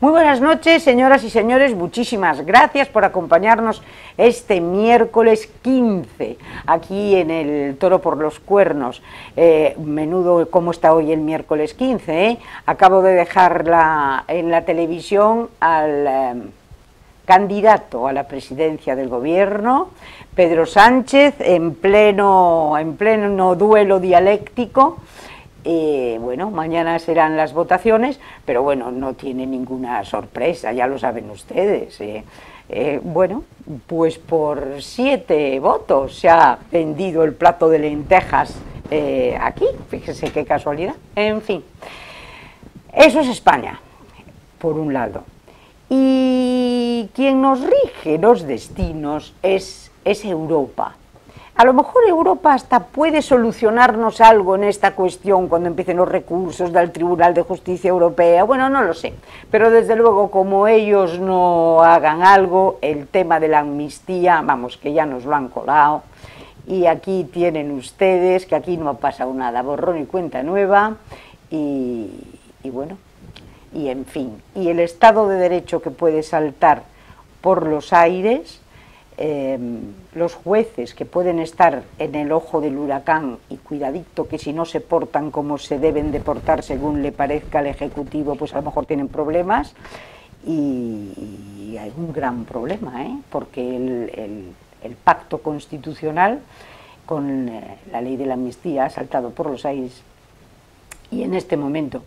Muy buenas noches, señoras y señores, muchísimas gracias por acompañarnos este miércoles 15, aquí en el Toro por los Cuernos. Menudo cómo está hoy el miércoles 15, ¿eh? Acabo de dejar en la televisión al candidato a la presidencia del gobierno, Pedro Sánchez, en pleno duelo dialéctico. Bueno, mañana serán las votaciones, pero bueno, no tiene ninguna sorpresa, ya lo saben ustedes. Bueno, pues por 7 votos se ha vendido el plato de lentejas aquí, fíjese qué casualidad. En fin, eso es España, por un lado. Y quien nos rige los destinos es Europa. A lo mejor Europa hasta puede solucionarnos algo en esta cuestión cuando empiecen los recursos del Tribunal de Justicia Europea, bueno, no lo sé, pero desde luego como ellos no hagan algo, el tema de la amnistía, vamos, que ya nos lo han colado, y aquí tienen ustedes que aquí no ha pasado nada, borrón y cuenta nueva, y bueno, y en fin, y el Estado de Derecho que puede saltar por los aires. Los jueces que pueden estar en el ojo del huracán y cuidadito que si no se portan como se deben de portar según le parezca al Ejecutivo, pues a lo mejor tienen problemas y hay un gran problema, porque el pacto constitucional con la ley de la amnistía ha saltado por los aires y en este momento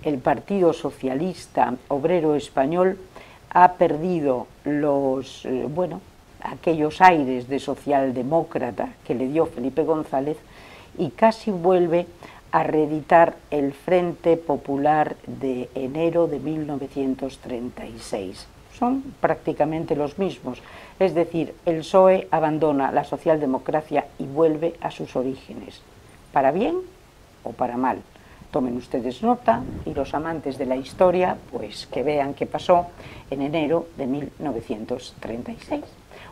el Partido Socialista Obrero Español ha perdido aquellos aires de socialdemócrata que le dio Felipe González y casi vuelve a reeditar el Frente Popular de enero de 1936. Son prácticamente los mismos, es decir, el PSOE abandona la socialdemocracia y vuelve a sus orígenes, para bien o para mal. Tomen ustedes nota y los amantes de la historia, pues que vean qué pasó en enero de 1936.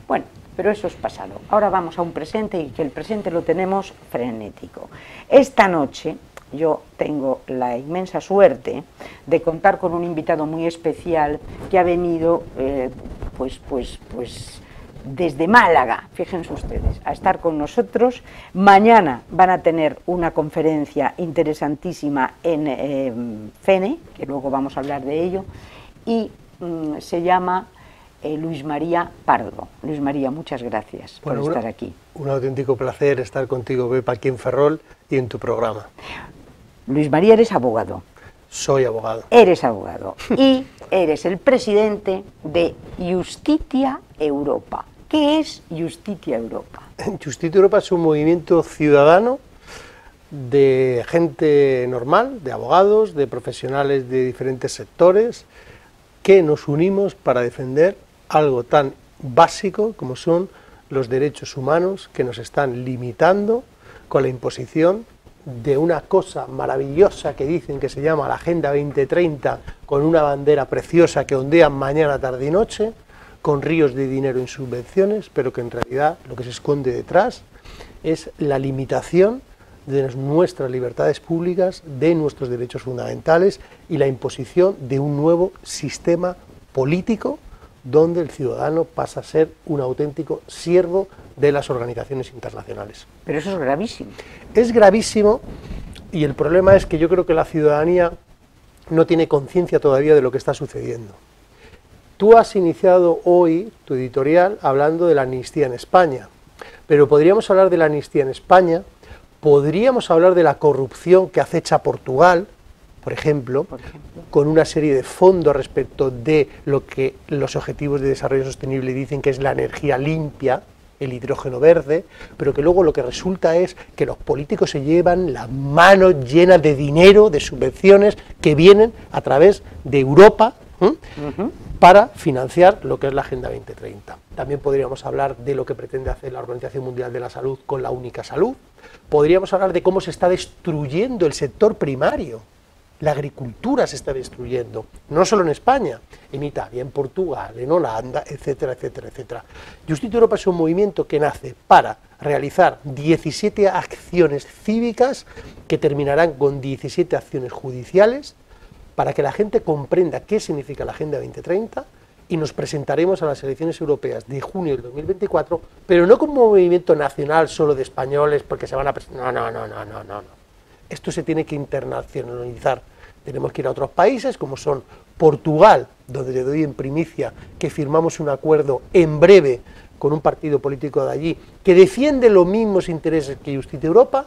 Bueno, pero eso es pasado. Ahora vamos a un presente y que el presente lo tenemos frenético. Esta noche yo tengo la inmensa suerte de contar con un invitado muy especial que ha venido pues desde Málaga, fíjense ustedes, a estar con nosotros. Mañana van a tener una conferencia interesantísima en FENE, que luego vamos a hablar de ello, y se llama Luis María Pardo. Luis María, muchas gracias por estar aquí. Un auténtico placer estar contigo, Pepa, aquí en Ferrol y en tu programa. Luis María, eres abogado. Soy abogado. Eres abogado y eres el presidente de Justitia Europa. ¿Qué es Justitia Europa? Justitia Europa es un movimiento ciudadano de gente normal, de abogados, de profesionales de diferentes sectores, que nos unimos para defender algo tan básico como son los derechos humanos que nos están limitando con la imposición de una cosa maravillosa que dicen que se llama la Agenda 2030, con una bandera preciosa que ondea mañana, tarde y noche, con ríos de dinero en subvenciones, pero que en realidad lo que se esconde detrás es la limitación de nuestras libertades públicas, de nuestros derechos fundamentales y la imposición de un nuevo sistema político donde el ciudadano pasa a ser un auténtico siervo de las organizaciones internacionales. Pero eso es gravísimo. Es gravísimo y el problema es que yo creo que la ciudadanía no tiene conciencia todavía de lo que está sucediendo. Tú has iniciado hoy tu editorial hablando de la amnistía en España, pero podríamos hablar de la amnistía en España, podríamos hablar de la corrupción que acecha Portugal, por ejemplo, con una serie de fondos respecto de lo que los objetivos de desarrollo sostenible dicen que es la energía limpia, el hidrógeno verde, pero que luego lo que resulta es que los políticos se llevan las manos llenas de dinero, de subvenciones que vienen a través de Europa para financiar lo que es la Agenda 2030. También podríamos hablar de lo que pretende hacer la Organización Mundial de la Salud con la única salud. Podríamos hablar de cómo se está destruyendo el sector primario. La agricultura se está destruyendo, no solo en España, en Italia, en Portugal, en Holanda, etcétera, etcétera, etcétera. Justitia Europa es un movimiento que nace para realizar 17 acciones cívicas que terminarán con 17 acciones judiciales para que la gente comprenda qué significa la Agenda 2030 y nos presentaremos a las elecciones europeas de junio del 2024, pero no como un movimiento nacional solo de españoles porque se van a presentar. No. Esto se tiene que internacionalizar. Tenemos que ir a otros países como son Portugal, donde le doy en primicia que firmamos un acuerdo en breve con un partido político de allí que defiende los mismos intereses que Justicia Europa,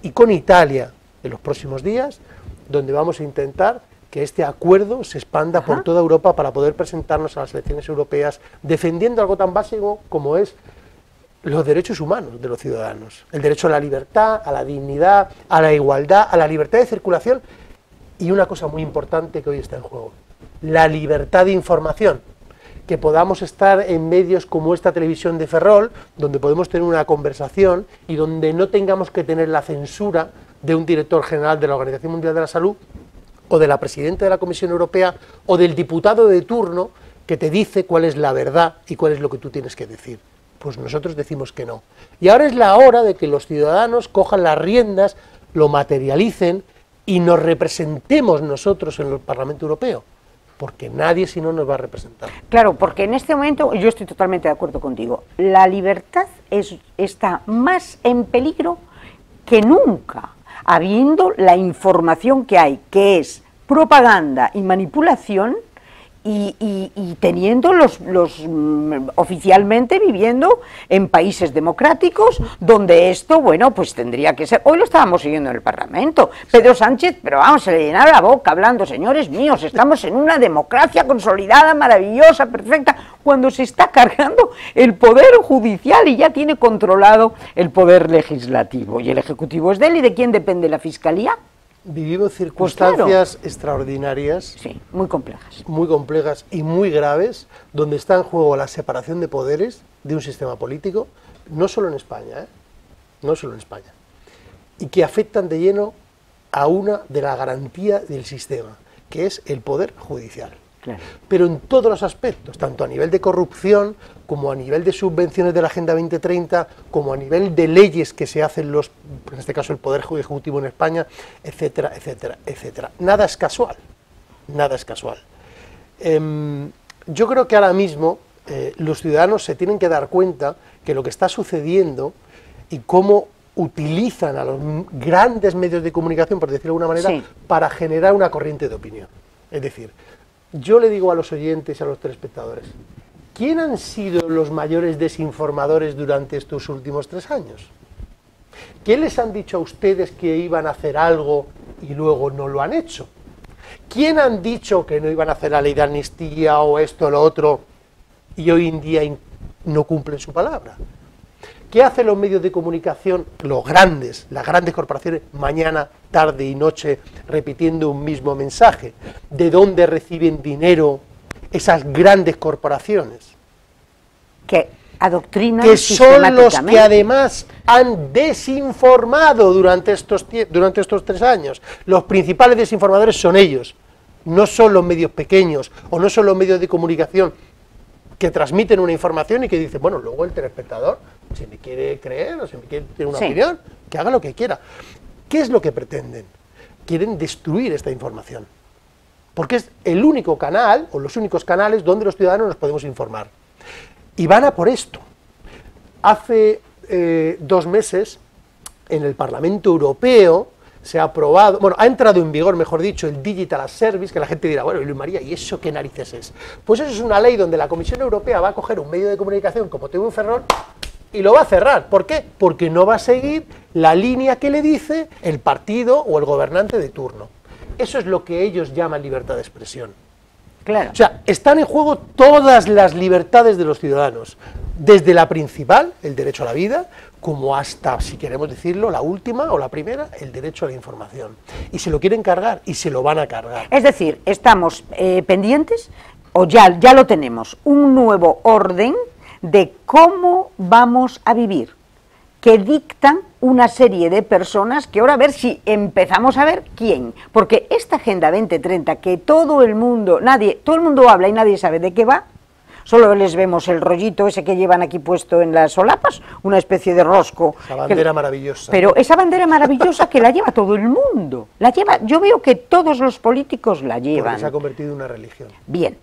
y con Italia en los próximos días, donde vamos a intentar que este acuerdo se expanda por toda Europa para poder presentarnos a las elecciones europeas defendiendo algo tan básico como es los derechos humanos de los ciudadanos, el derecho a la libertad, a la dignidad, a la igualdad, a la libertad de circulación y una cosa muy importante que hoy está en juego, la libertad de información, que podamos estar en medios como esta televisión de Ferrol, donde podemos tener una conversación y donde no tengamos que tener la censura de un director general de la Organización Mundial de la Salud o de la presidenta de la Comisión Europea o del diputado de turno que te dice cuál es la verdad y cuál es lo que tú tienes que decir. Pues nosotros decimos que no. Y ahora es la hora de que los ciudadanos cojan las riendas, lo materialicen y nos representemos nosotros en el Parlamento Europeo, porque nadie si no nos va a representar. Claro, porque en este momento, yo estoy totalmente de acuerdo contigo, la libertad está más en peligro que nunca, habiendo la información que hay, que es propaganda y manipulación, y teniendo oficialmente viviendo en países democráticos donde esto, bueno, pues tendría que ser. Hoy lo estábamos siguiendo en el Parlamento, Pedro Sánchez, pero vamos, se le llenaba la boca hablando, señores míos, estamos en una democracia consolidada, maravillosa, perfecta, cuando se está cargando el poder judicial y ya tiene controlado el poder legislativo, y el ejecutivo es de él. ¿Y de quién depende la fiscalía? Vivimos circunstancias extraordinarias, sí, muy complejas y muy graves, donde está en juego la separación de poderes de un sistema político, no solo en España, no solo en España, y que afectan de lleno a una de la garantía del sistema, que es el poder judicial. Claro. Pero en todos los aspectos, tanto a nivel de corrupción, como a nivel de subvenciones de la Agenda 2030, como a nivel de leyes que se hacen en este caso el Poder Ejecutivo en España, etcétera, etcétera, etcétera. Nada es casual, nada es casual. Yo creo que ahora mismo los ciudadanos se tienen que dar cuenta que lo que está sucediendo y cómo utilizan a los grandes medios de comunicación, por decirlo de alguna manera, sí, para generar una corriente de opinión. Es decir, yo le digo a los oyentes y a los telespectadores, ¿quién han sido los mayores desinformadores durante estos últimos 3 años? ¿Quién les han dicho a ustedes que iban a hacer algo y luego no lo han hecho? ¿Quién han dicho que no iban a hacer la ley de amnistía o esto o lo otro y hoy en día no cumplen su palabra? ¿Qué hacen los medios de comunicación, las grandes corporaciones, mañana, tarde y noche, repitiendo un mismo mensaje? ¿De dónde reciben dinero esas grandes corporaciones? Que adoctrinan que son los que además han desinformado durante estos 3 años. Los principales desinformadores son ellos, no son los medios pequeños o no son los medios de comunicación que transmiten una información y que dicen, bueno, luego el telespectador, si me quiere creer o si me quiere tener una opinión, que haga lo que quiera. ¿Qué es lo que pretenden? Quieren destruir esta información, porque es el único canal, o los únicos canales, donde los ciudadanos nos podemos informar. Y van a por esto. Hace 2 meses, en el Parlamento Europeo, se ha aprobado, bueno, ha entrado en vigor, mejor dicho, el Digital Service, que la gente dirá, bueno, Luis María, ¿y eso qué narices es? Pues eso es una ley donde la Comisión Europea va a coger un medio de comunicación como TV Ferrol y lo va a cerrar. ¿Por qué? Porque no va a seguir la línea que le dice el partido o el gobernante de turno. Eso es lo que ellos llaman libertad de expresión. Claro. O sea, están en juego todas las libertades de los ciudadanos, desde la principal, el derecho a la vida, como hasta, si queremos decirlo, la última o la primera, el derecho a la información. Y se lo quieren cargar y se lo van a cargar. Es decir, estamos pendientes, o ya lo tenemos, un nuevo orden de cómo vamos a vivir, que dictan una serie de personas que ahora a ver si empezamos a ver quién, porque esta Agenda 2030 que todo el mundo habla y nadie sabe de qué va, Solo les vemos el rollito ese que llevan aquí puesto en las solapas, una especie de rosco. Esa bandera maravillosa. Pero esa bandera maravillosa que la lleva todo el mundo. La lleva, yo veo que todos los políticos la llevan. Porque se ha convertido en una religión. Bien,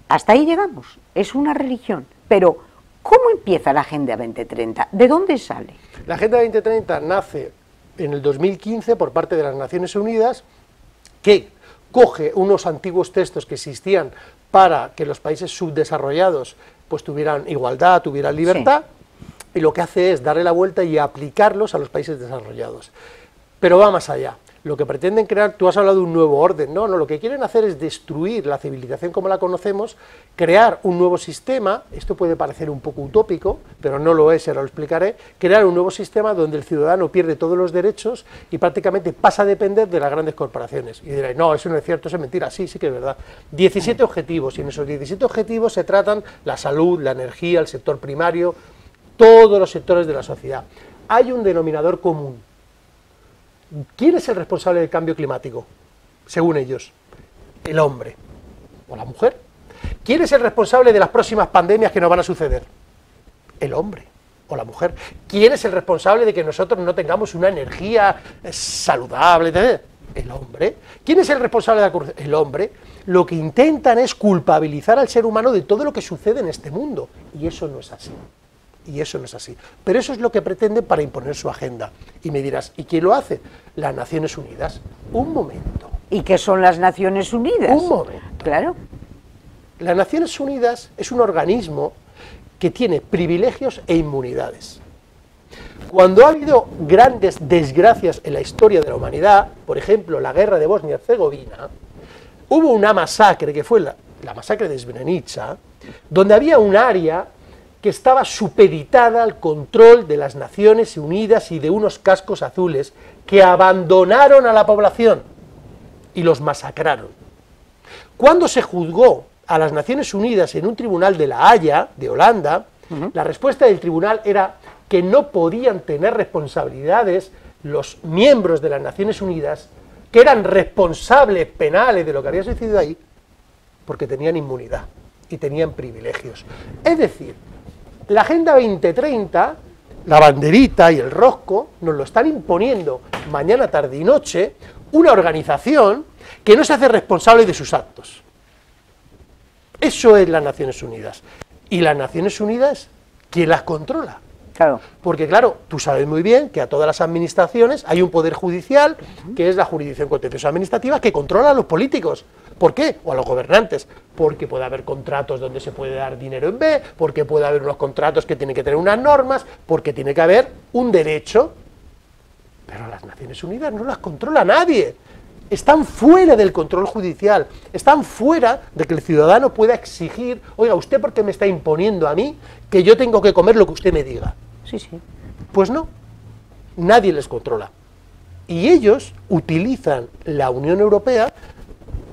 hasta ahí llegamos. Es una religión. Pero, ¿cómo empieza la Agenda 2030? ¿De dónde sale? La Agenda 2030 nace en el 2015 por parte de las Naciones Unidas, que coge unos antiguos textos que existían para que los países subdesarrollados pues tuvieran igualdad, tuvieran libertad, y lo que hace es darle la vuelta y aplicarlos a los países desarrollados. Pero va más allá. Lo que pretenden crear, tú has hablado de un nuevo orden, no, lo que quieren hacer es destruir la civilización como la conocemos, crear un nuevo sistema, esto puede parecer un poco utópico, pero no lo es, ahora lo explicaré, crear un nuevo sistema donde el ciudadano pierde todos los derechos y prácticamente pasa a depender de las grandes corporaciones. Y diréis, no, eso no es cierto, eso es mentira, sí, sí que es verdad. 17 objetivos, y en esos 17 objetivos se tratan la salud, la energía, el sector primario, todos los sectores de la sociedad. Hay un denominador común. ¿Quién es el responsable del cambio climático? Según ellos, el hombre o la mujer. ¿Quién es el responsable de las próximas pandemias que nos van a suceder? El hombre o la mujer. ¿Quién es el responsable de que nosotros no tengamos una energía saludable? El hombre. ¿Quién es el responsable de la corrupción? El hombre. Lo que intentan es culpabilizar al ser humano de todo lo que sucede en este mundo, y eso no es así. Y eso no es así. Pero eso es lo que pretenden para imponer su agenda. Y me dirás, ¿y quién lo hace? Las Naciones Unidas. Un momento. ¿Y qué son las Naciones Unidas? Un momento. Claro. Las Naciones Unidas es un organismo que tiene privilegios e inmunidades. Cuando ha habido grandes desgracias en la historia de la humanidad, por ejemplo, la guerra de Bosnia y Herzegovina, hubo una masacre, que fue la masacre de Srebrenica, donde había un área que estaba supeditada al control de las Naciones Unidas y de unos cascos azules que abandonaron a la población y los masacraron. Cuando se juzgó a las Naciones Unidas en un tribunal de La Haya, de Holanda, la respuesta del tribunal era que no podían tener responsabilidades los miembros de las Naciones Unidas, que eran responsables penales de lo que había sucedido ahí, porque tenían inmunidad y tenían privilegios. Es decir, la Agenda 2030, la banderita y el rosco, nos lo están imponiendo mañana, tarde y noche, una organización que no se hace responsable de sus actos. Eso es las Naciones Unidas. Y las Naciones Unidas, ¿quién las controla? Claro. Porque claro, tú sabes muy bien que a todas las administraciones hay un poder judicial, que es la jurisdicción contenciosa administrativa, que controla a los políticos. ¿Por qué? O a los gobernantes. Porque puede haber contratos donde se puede dar dinero en B, porque puede haber unos contratos que tienen que tener unas normas, porque tiene que haber un derecho. Pero las Naciones Unidas no las controla nadie. Están fuera del control judicial, están fuera de que el ciudadano pueda exigir, oiga, ¿usted por qué me está imponiendo a mí que yo tengo que comer lo que usted me diga? Sí, sí. Pues no, nadie les controla. Y ellos utilizan la Unión Europea,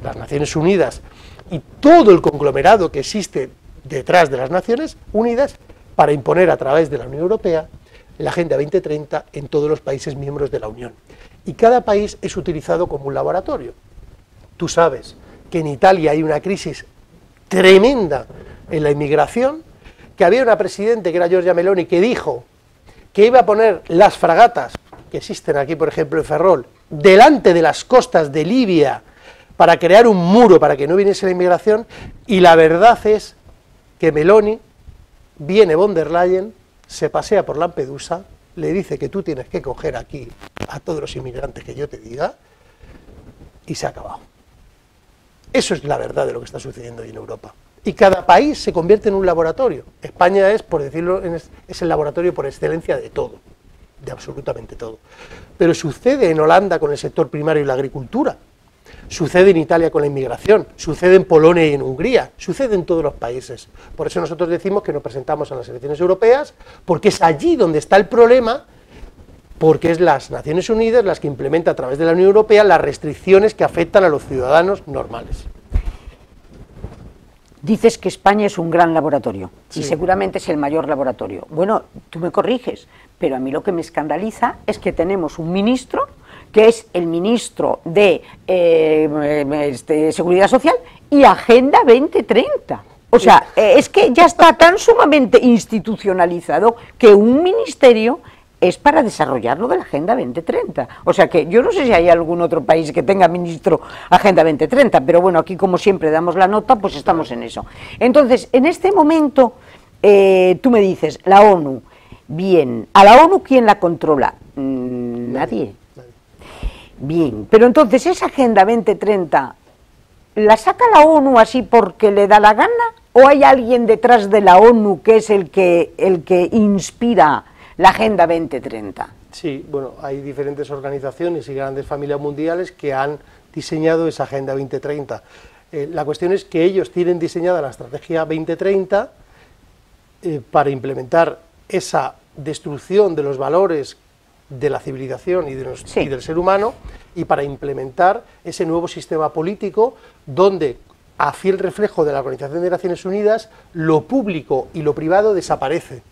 las Naciones Unidas y todo el conglomerado que existe detrás de las Naciones Unidas para imponer a través de la Unión Europea la Agenda 2030 en todos los países miembros de la Unión. Y cada país es utilizado como un laboratorio. Tú sabes que en Italia hay una crisis tremenda en la inmigración, que había una presidente que era Giorgia Meloni que dijo que iba a poner las fragatas que existen aquí, por ejemplo, en Ferrol, delante de las costas de Libia para crear un muro para que no viniese la inmigración, y la verdad es que Meloni, viene von der Leyen, se pasea por Lampedusa, le dice que tú tienes que coger aquí a todos los inmigrantes que yo te diga, y se ha acabado. Eso es la verdad de lo que está sucediendo hoy en Europa. Y cada país se convierte en un laboratorio. España es, por decirlo, es el laboratorio por excelencia de todo, de absolutamente todo. Pero sucede en Holanda con el sector primario y la agricultura, sucede en Italia con la inmigración, sucede en Polonia y en Hungría, sucede en todos los países. Por eso nosotros decimos que nos presentamos a las elecciones europeas, porque es allí donde está el problema, porque es las Naciones Unidas las que implementan a través de la Unión Europea las restricciones que afectan a los ciudadanos normales. Dices que España es un gran laboratorio, sí, y seguramente es el mayor laboratorio. Bueno, tú me corriges, pero a mí lo que me escandaliza es que tenemos un ministro que es el ministro de Seguridad Social y Agenda 2030. O sea, es que ya está tan sumamente institucionalizado que un ministerio es para desarrollarlo de la Agenda 2030. O sea que yo no sé si hay algún otro país que tenga ministro Agenda 2030, pero bueno, aquí como siempre damos la nota, pues estamos en eso. Entonces, en este momento, tú me dices, la ONU, bien, ¿a la ONU quién la controla? Nadie. Bien, pero entonces esa Agenda 2030, ¿la saca la ONU así porque le da la gana? ¿O hay alguien detrás de la ONU que es el que inspira la Agenda 2030? Sí, bueno, hay diferentes organizaciones y grandes familias mundiales que han diseñado esa Agenda 2030. La cuestión es que ellos tienen diseñada la Estrategia 2030 para implementar esa destrucción de los valores de la civilización y del ser humano, y para implementar ese nuevo sistema político donde, a fiel reflejo de la Organización de Naciones Unidas, lo público y lo privado desaparece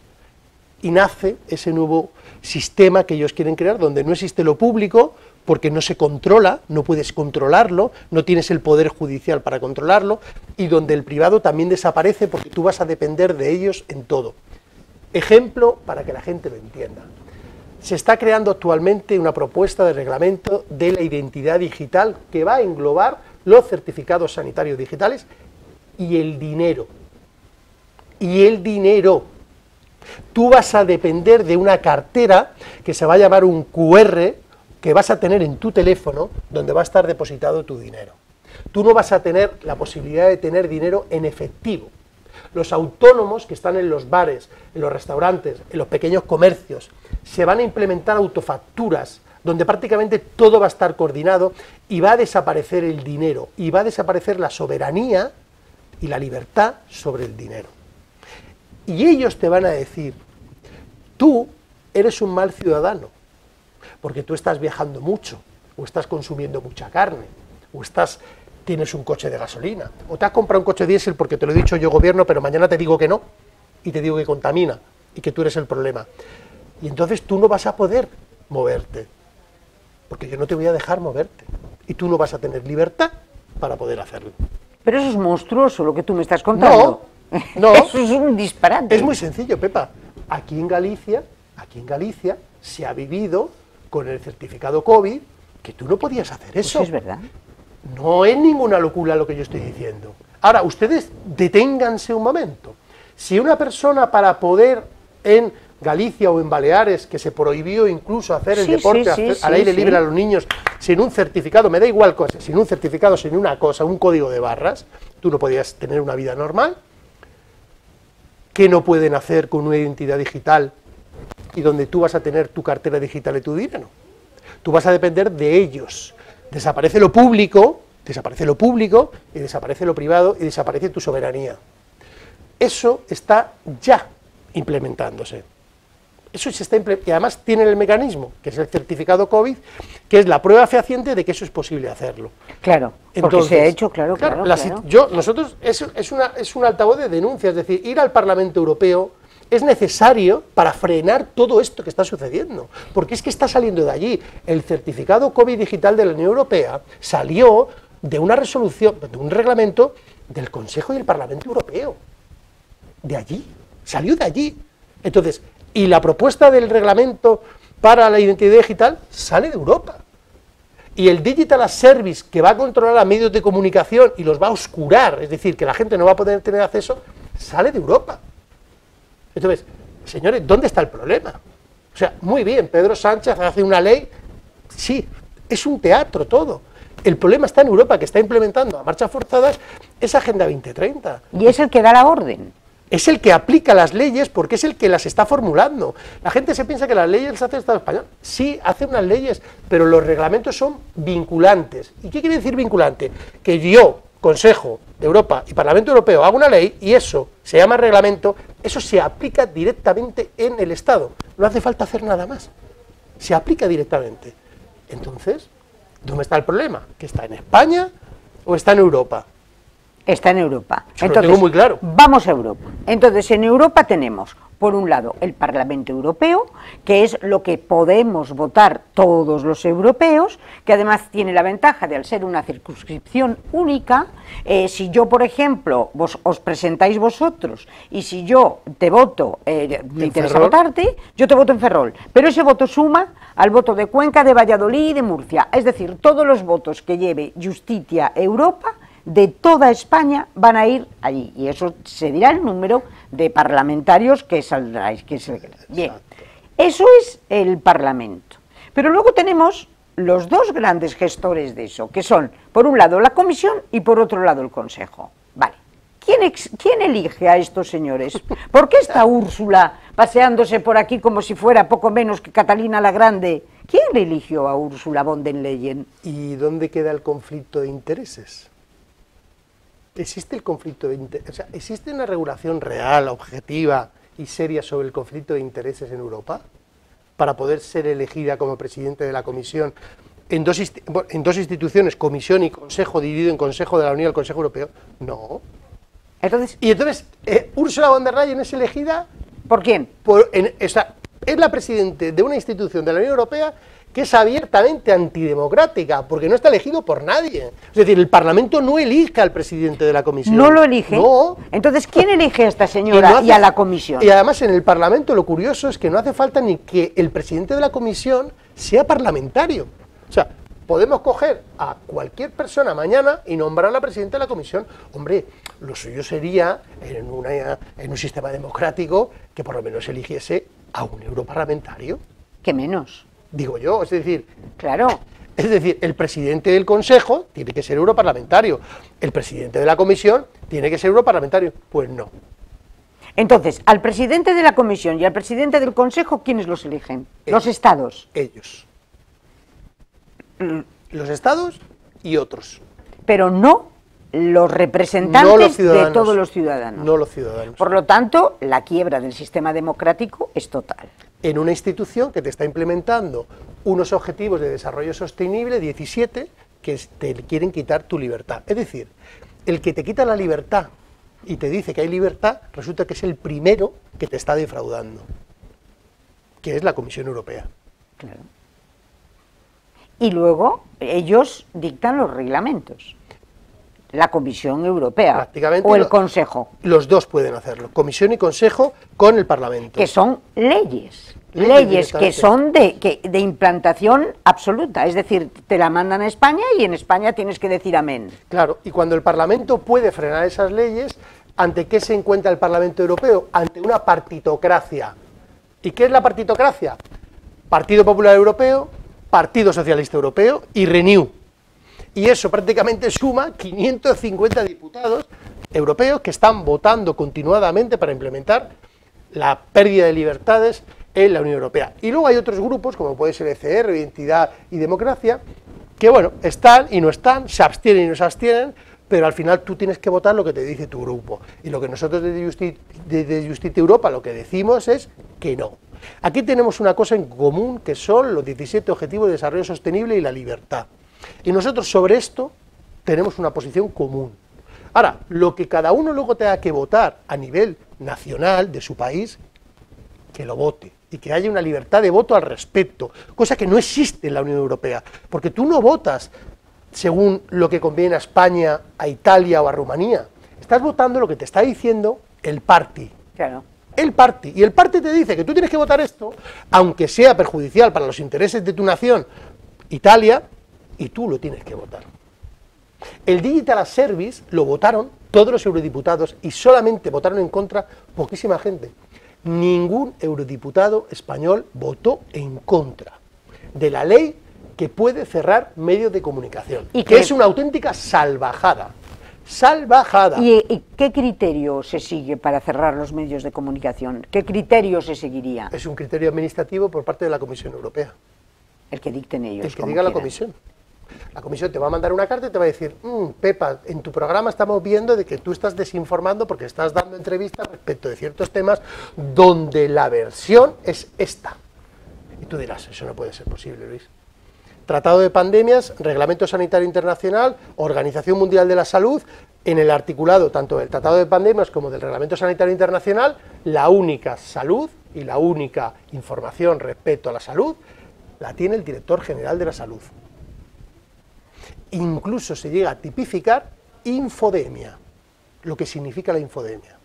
y nace ese nuevo sistema que ellos quieren crear, donde no existe lo público porque no se controla, no puedes controlarlo, no tienes el poder judicial para controlarlo, y donde el privado también desaparece porque tú vas a depender de ellos en todo. Ejemplo para que la gente lo entienda. Se está creando actualmente una propuesta de reglamento de la identidad digital que va a englobar los certificados sanitarios digitales y el dinero. Y el dinero. Tú vas a depender de una cartera que se va a llamar un QR que vas a tener en tu teléfono donde va a estar depositado tu dinero. Tú no vas a tener la posibilidad de tener dinero en efectivo. Los autónomos que están en los bares, en los restaurantes, en los pequeños comercios, se van a implementar autofacturas donde prácticamente todo va a estar coordinado y va a desaparecer el dinero y va a desaparecer la soberanía y la libertad sobre el dinero. Y ellos te van a decir, tú eres un mal ciudadano, porque tú estás viajando mucho, o estás consumiendo mucha carne, o tienes un coche de gasolina, o te has comprado un coche diésel porque te lo he dicho yo, gobierno, pero mañana te digo que no, y te digo que contamina, y que tú eres el problema. Y entonces tú no vas a poder moverte, porque yo no te voy a dejar moverte, y tú no vas a tener libertad para poder hacerlo. Pero eso es monstruoso lo que tú me estás contando. No, eso es un disparate. Es muy sencillo, Pepa. Aquí en Galicia se ha vivido con el certificado COVID que tú no podías hacer eso. Pues es verdad. No es ninguna locura lo que yo estoy diciendo. Ahora, ustedes deténganse un momento. Si una persona, para poder en Galicia o en Baleares, que se prohibió incluso hacer el deporte al aire libre a los niños sin un certificado, me da igual cosa, sin un certificado, sin una cosa, un código de barras, tú no podías tener una vida normal. ¿Qué no pueden hacer con una identidad digital y donde tú vas a tener tu cartera digital y tu dinero? Tú vas a depender de ellos. Desaparece lo público y desaparece lo privado y desaparece tu soberanía. Eso está ya implementándose. Eso se está y además tienen el mecanismo, que es el certificado COVID, que es la prueba fehaciente de que eso es posible hacerlo. Claro, porque entonces, se ha hecho, claro. Nosotros, es un altavoz de denuncia, es decir, ir al Parlamento Europeo es necesario para frenar todo esto que está sucediendo, porque es que está saliendo de allí. El certificado COVID digital de la Unión Europea salió de una resolución, de un reglamento del Consejo y el Parlamento Europeo. De allí, salió de allí. Entonces, y la propuesta del reglamento para la identidad digital sale de Europa. Y el Digital Service, que va a controlar a medios de comunicación y los va a oscurar, es decir, que la gente no va a poder tener acceso, sale de Europa. Entonces, señores, ¿dónde está el problema? O sea, muy bien, Pedro Sánchez hace una ley, sí, es un teatro todo. El problema está en Europa, que está implementando a marchas forzadas esa Agenda 2030. Y es el que da la orden. Es el que aplica las leyes porque es el que las está formulando. La gente se piensa que las leyes las hace el Estado español. Sí, hace unas leyes, pero los reglamentos son vinculantes. ¿Y qué quiere decir vinculante? Que yo, Consejo de Europa y Parlamento Europeo, hago una ley y eso se llama reglamento, eso se aplica directamente en el Estado. No hace falta hacer nada más. Se aplica directamente. Entonces, ¿dónde está el problema? ¿Que está en España o está en Europa? Está en Europa. Yo lo tengo muy claro. Vamos a Europa. Entonces, en Europa tenemos por un lado, el Parlamento Europeo, que es lo que podemos votar todos los europeos, que además tiene la ventaja de, al ser una circunscripción única, si yo, por ejemplo, os presentáis vosotros, y si yo te voto, me interesa votarte, yo te voto en Ferrol, pero ese voto suma al voto de Cuenca, de Valladolid y de Murcia, es decir, todos los votos que lleve Justitia Europa de toda España van a ir allí, y eso se dirá el número de parlamentarios que saldrá. Bien, eso es el Parlamento. Pero luego tenemos los dos grandes gestores de eso, que son, por un lado, la Comisión y por otro lado, el Consejo. Vale, ¿quién elige a estos señores? ¿Por qué está Úrsula paseándose por aquí como si fuera poco menos que Catalina la Grande? ¿Quién eligió a Úrsula von der Leyen? ¿Y dónde queda el conflicto de intereses? ¿Existe el conflicto de intereses? O sea, ¿existe una regulación real, objetiva y seria sobre el conflicto de intereses en Europa para poder ser elegida como presidente de la Comisión en dos instituciones, Comisión y Consejo, dividido en Consejo de la Unión y el Consejo Europeo? No. Entonces, Úrsula von der Leyen es elegida... ¿por quién? Es la presidente de una institución de la Unión Europea que es abiertamente antidemocrática, porque no está elegido por nadie. Es decir, el Parlamento no elige al presidente de la Comisión. ¿No lo elige? No. Entonces, ¿quién elige a esta señora y a la Comisión? Y además, en el Parlamento lo curioso es que no hace falta ni que el presidente de la Comisión sea parlamentario. O sea, podemos coger a cualquier persona mañana y nombrarla presidenta de la Comisión. Hombre, lo suyo sería, en un sistema democrático, que por lo menos eligiese a un europarlamentario. ¿Qué menos? Digo yo, es decir... Claro. Es decir, el presidente del Consejo tiene que ser europarlamentario, el presidente de la Comisión tiene que ser europarlamentario. Pues no. Entonces, al presidente de la Comisión y al presidente del Consejo, ¿quiénes los eligen? Los estados. Ellos. Los estados y otros. Pero no los representantes de todos los ciudadanos. No los ciudadanos. Por lo tanto, la quiebra del sistema democrático es total. En una institución que te está implementando unos objetivos de desarrollo sostenible, 17, que te quieren quitar tu libertad. Es decir, el que te quita la libertad y te dice que hay libertad, resulta que es el primero que te está defraudando, que es la Comisión Europea. Claro. Y luego ellos dictan los reglamentos. La Comisión Europea Prácticamente o el Consejo. Los dos pueden hacerlo, Comisión y Consejo con el Parlamento. Que son leyes que son de implantación absoluta, es decir, te la mandan a España y en España tienes que decir amén. Claro, y cuando el Parlamento puede frenar esas leyes, ¿ante qué se encuentra el Parlamento Europeo? Ante una partitocracia. ¿Y qué es la partitocracia? Partido Popular Europeo, Partido Socialista Europeo y Renew. Y eso prácticamente suma 550 diputados europeos que están votando continuadamente para implementar la pérdida de libertades en la Unión Europea. Y luego hay otros grupos, como puede ser ECR, Identidad y Democracia, que bueno, están y no están, se abstienen y no se abstienen, pero al final tú tienes que votar lo que te dice tu grupo. Y lo que nosotros desde Justitia Europa lo que decimos es que no. Aquí tenemos una cosa en común, que son los 17 Objetivos de Desarrollo Sostenible y la libertad. Y nosotros sobre esto tenemos una posición común. Ahora, lo que cada uno luego tenga que votar a nivel nacional de su país, que lo vote y que haya una libertad de voto al respecto, cosa que no existe en la Unión Europea, porque tú no votas según lo que conviene a España, a Italia o a Rumanía, estás votando lo que te está diciendo el party. Claro. El party, y el party te dice que tú tienes que votar esto, aunque sea perjudicial para los intereses de tu nación, Italia, y tú lo tienes que votar. El Digital Service lo votaron todos los eurodiputados y solamente votaron en contra poquísima gente. Ningún eurodiputado español votó en contra de la ley que puede cerrar medios de comunicación, y que es una auténtica salvajada. Salvajada. ¿Y qué criterio se sigue para cerrar los medios de comunicación? ¿Qué criterio se seguiría? Es un criterio administrativo por parte de la Comisión Europea. El que dicten ellos. El que diga la Comisión. La Comisión te va a mandar una carta y te va a decir, Pepa, en tu programa estamos viendo de que tú estás desinformando porque estás dando entrevistas respecto de ciertos temas donde la versión es esta. Y tú dirás, eso no puede ser posible, Luis. Tratado de pandemias, Reglamento Sanitario Internacional, Organización Mundial de la Salud, en el articulado tanto del Tratado de Pandemias como del Reglamento Sanitario Internacional, la única salud y la única información respecto a la salud la tiene el Director General de la Salud. Incluso se llega a tipificar infodemia, lo que significa la infodemia.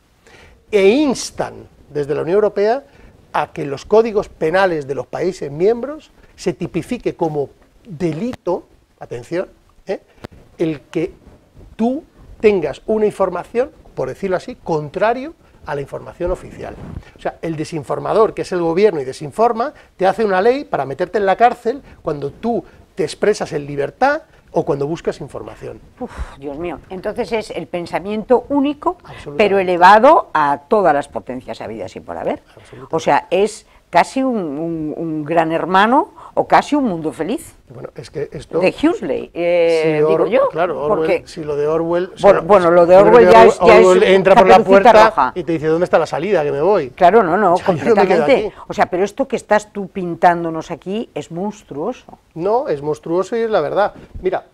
E instan desde la Unión Europea a que los códigos penales de los países miembros se tipifique como delito, atención, el que tú tengas una información, por decirlo así, contrario a la información oficial. O sea, el desinformador, que es el gobierno y desinforma, te hace una ley para meterte en la cárcel cuando tú te expresas en libertad o cuando buscas información. Uf, Dios mío, entonces es el pensamiento único, pero elevado a todas las potencias habidas y por haber. O sea, es casi un gran hermano o casi un mundo feliz. Bueno, es que esto... De Huxley, digo yo. Claro, Orwell, porque, si lo de Orwell... Bueno, lo de Orwell ya es entra por la puerta roja. Y te dice, ¿dónde está la salida? Que me voy. Claro, no, o sea, completamente. O sea, pero esto que estás tú pintándonos aquí es monstruoso. No, es monstruoso y es la verdad. Mira,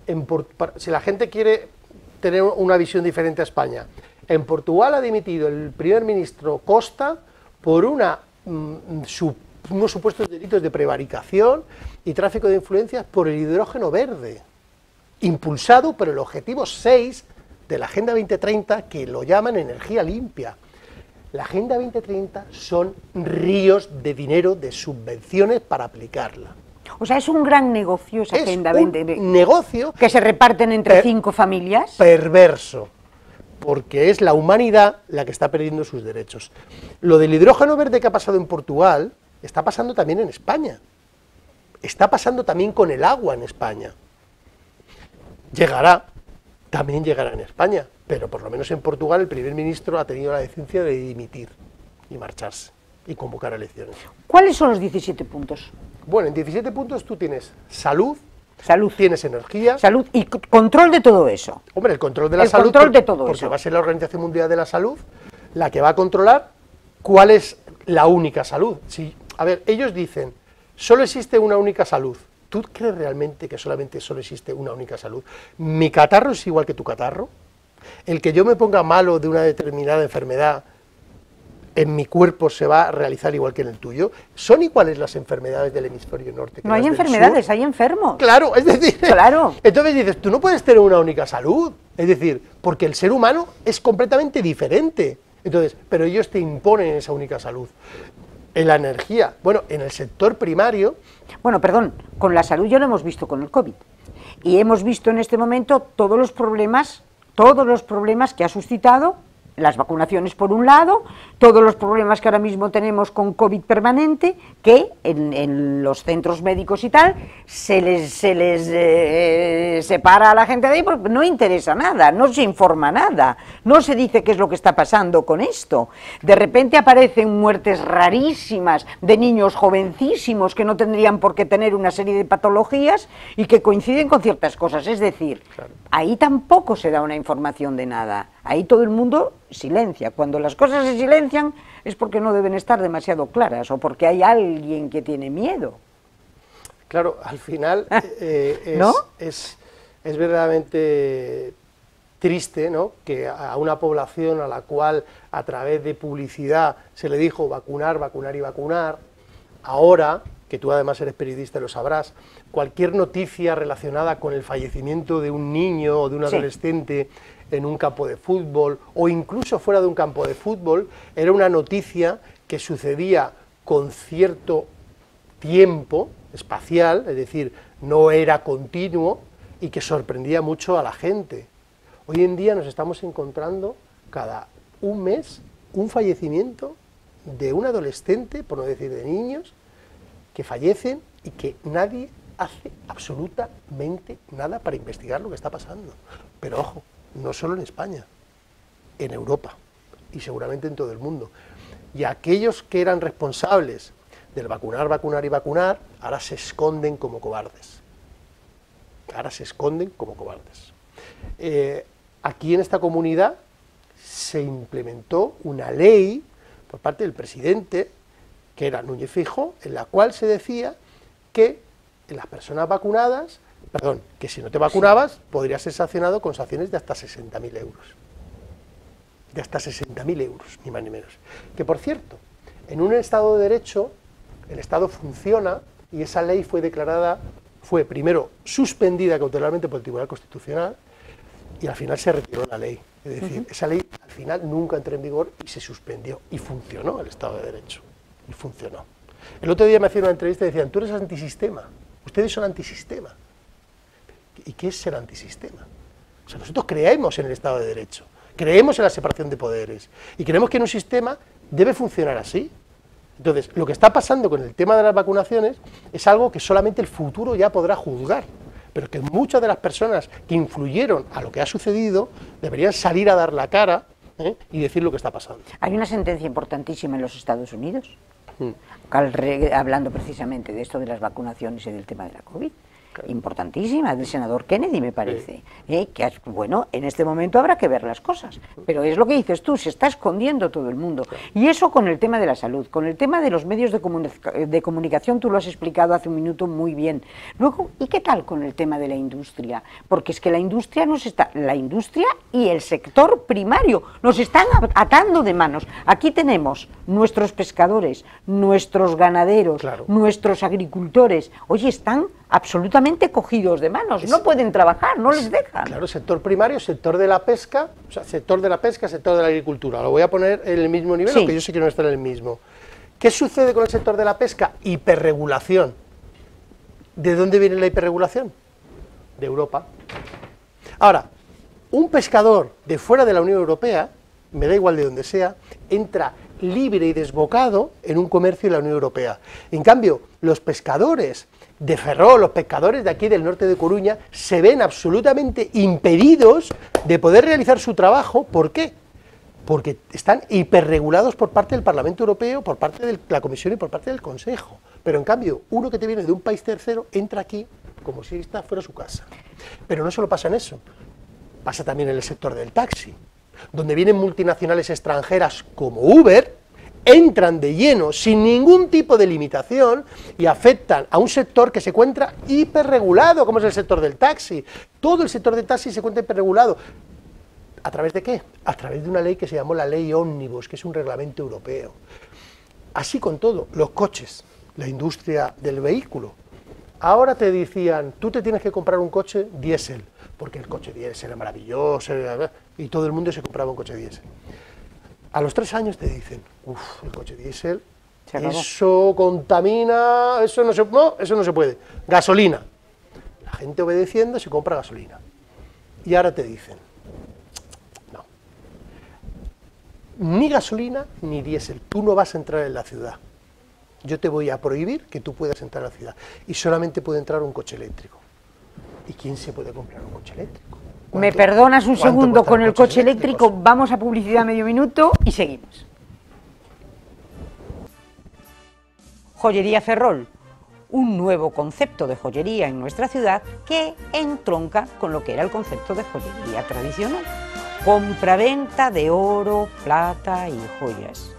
si la gente quiere tener una visión diferente a España, en Portugal ha dimitido el primer ministro Costa por unos supuestos delitos de prevaricación y tráfico de influencias por el hidrógeno verde, impulsado por el objetivo 6 de la Agenda 2030, que lo llaman energía limpia. La Agenda 2030 son ríos de dinero, de subvenciones para aplicarla. O sea, es un gran negocio esa Agenda 2030. Negocio que se reparten entre 5 familias. Perverso, porque es la humanidad la que está perdiendo sus derechos. Lo del hidrógeno verde que ha pasado en Portugal está pasando también en España. Está pasando también con el agua en España. También llegará en España, pero por lo menos en Portugal el primer ministro ha tenido la decencia de dimitir y marcharse y convocar elecciones. ¿Cuáles son los 17 puntos? Bueno, en 17 puntos tú tienes salud, salud, tienes energía, salud y control de todo eso. Hombre, el control de la salud, porque va a ser la Organización Mundial de la Salud la que va a controlar cuál es la única salud. A ver, ellos dicen, solo existe una única salud. ¿Tú crees realmente que solamente solo existe una única salud? ¿Mi catarro es igual que tu catarro? ¿El que yo me ponga malo de una determinada enfermedad en mi cuerpo se va a realizar igual que en el tuyo? ¿Son iguales las enfermedades del hemisferio norte que no las hay del enfermedades, sur? hay enfermos. Claro, es decir, claro. Entonces dices, tú no puedes tener una única salud, es decir, porque el ser humano es completamente diferente. Entonces, pero ellos te imponen esa única salud. En la energía, bueno, en el sector primario... Bueno, perdón, con la salud ya lo hemos visto con el COVID. Y hemos visto en este momento todos los problemas que ha suscitado las vacunaciones por un lado, todos los problemas que ahora mismo tenemos con COVID permanente, que en los centros médicos y tal, se les separa a la gente de ahí porque no interesa nada, no se informa nada, no se dice qué es lo que está pasando con esto. De repente aparecen muertes rarísimas de niños jovencísimos que no tendrían por qué tener una serie de patologías y que coinciden con ciertas cosas, es decir, claro, ahí tampoco se da una información de nada. Ahí todo el mundo silencia. Cuando las cosas se silencian es porque no deben estar demasiado claras o porque hay alguien que tiene miedo. Claro, al final ¿no? es verdaderamente triste, ¿no?, que a una población a la cual a través de publicidad se le dijo vacunar, vacunar y vacunar, ahora, que tú además eres periodista y lo sabrás, cualquier noticia relacionada con el fallecimiento de un niño o de un adolescente en un campo de fútbol o incluso fuera de un campo de fútbol, era una noticia que sucedía con cierto tiempo espacial, es decir, no era continuo y que sorprendía mucho a la gente. Hoy en día nos estamos encontrando cada un mes un fallecimiento de un adolescente, por no decir de niños, que fallecen y que nadie hace absolutamente nada para investigar lo que está pasando. Pero ojo, no solo en España, en Europa y seguramente en todo el mundo. Y aquellos que eran responsables del vacunar, vacunar y vacunar, ahora se esconden como cobardes. Ahora se esconden como cobardes. Aquí en esta comunidad se implementó una ley por parte del presidente, que era Núñez Feijóo, en la cual se decía que las personas vacunadas perdón, que si no te vacunabas, podrías ser sancionado con sanciones de hasta 60.000 euros. De hasta 60.000 euros, ni más ni menos. Que por cierto, en un Estado de Derecho, el Estado funciona y esa ley fue primero suspendida cautelarmente por el Tribunal Constitucional y al final se retiró la ley. Es decir, esa ley al final nunca entró en vigor y se suspendió y funcionó el Estado de Derecho. Y funcionó. El otro día me hacían una entrevista y decían, tú eres antisistema, ustedes son antisistema. ¿Y qué es ser antisistema? O sea, nosotros creemos en el Estado de Derecho, creemos en la separación de poderes y creemos que en un sistema debe funcionar así. Entonces, lo que está pasando con el tema de las vacunaciones es algo que solamente el futuro ya podrá juzgar, pero que muchas de las personas que influyeron a lo que ha sucedido deberían salir a dar la cara y decir lo que está pasando. Hay una sentencia importantísima en los Estados Unidos, hablando precisamente de esto de las vacunaciones y del tema de la COVID. Importantísima, del senador Kennedy, me parece, que bueno, en este momento habrá que ver las cosas, pero es lo que dices tú, se está escondiendo todo el mundo, y eso con el tema de la salud, con el tema de los medios de comunicación, tú lo has explicado hace un minuto muy bien. Luego, ¿y qué tal con el tema de la industria? Porque es que la industria y el sector primario nos están atando de manos. Aquí tenemos nuestros pescadores, nuestros ganaderos, nuestros agricultores, oye, están absolutamente cogidos de manos, no pueden trabajar, no les dejan. Claro, sector primario, sector de la pesca, sector de la agricultura, lo voy a poner en el mismo nivel, aunque yo sé que no está en el mismo. ¿Qué sucede con el sector de la pesca? Hiperregulación. ¿De dónde viene la hiperregulación? De Europa. Ahora, un pescador de fuera de la Unión Europea, me da igual de donde sea, entra libre y desbocado en un comercio de la Unión Europea. En cambio, los pescadores de Ferrol, los pescadores de aquí del norte de Coruña, se ven absolutamente impedidos de poder realizar su trabajo. ¿Por qué? Porque están hiperregulados por parte del Parlamento Europeo, por parte de la Comisión y por parte del Consejo. Pero en cambio, uno que te viene de un país tercero, entra aquí como si esta fuera su casa. Pero no solo pasa en eso, pasa también en el sector del taxi, donde vienen multinacionales extranjeras como Uber, entran de lleno, sin ningún tipo de limitación, y afectan a un sector que se encuentra hiperregulado, como es el sector del taxi. Todo el sector del taxi se encuentra hiperregulado. ¿A través de qué? A través de una ley que se llamó la Ley Ómnibus, que es un reglamento europeo. Así con todo, los coches, la industria del vehículo. Ahora te decían, tú te tienes que comprar un coche diésel, porque el coche diésel era maravilloso, y todo el mundo se compraba un coche diésel. A los 3 años te dicen, el coche diésel, eso contamina, eso no se puede. Gasolina. La gente obedeciendo se compra gasolina. Y ahora te dicen, no, ni gasolina ni diésel, tú no vas a entrar en la ciudad. Yo te voy a prohibir que tú puedas entrar a la ciudad. Y solamente puede entrar un coche eléctrico. ¿Y quién se puede comprar un coche eléctrico? ¿Me perdonas un segundo con el coche eléctrico? Vamos a publicidad medio minuto y seguimos. Joyería Ferrol, un nuevo concepto de joyería en nuestra ciudad que entronca con lo que era el concepto de joyería tradicional. Compraventa de oro, plata y joyas.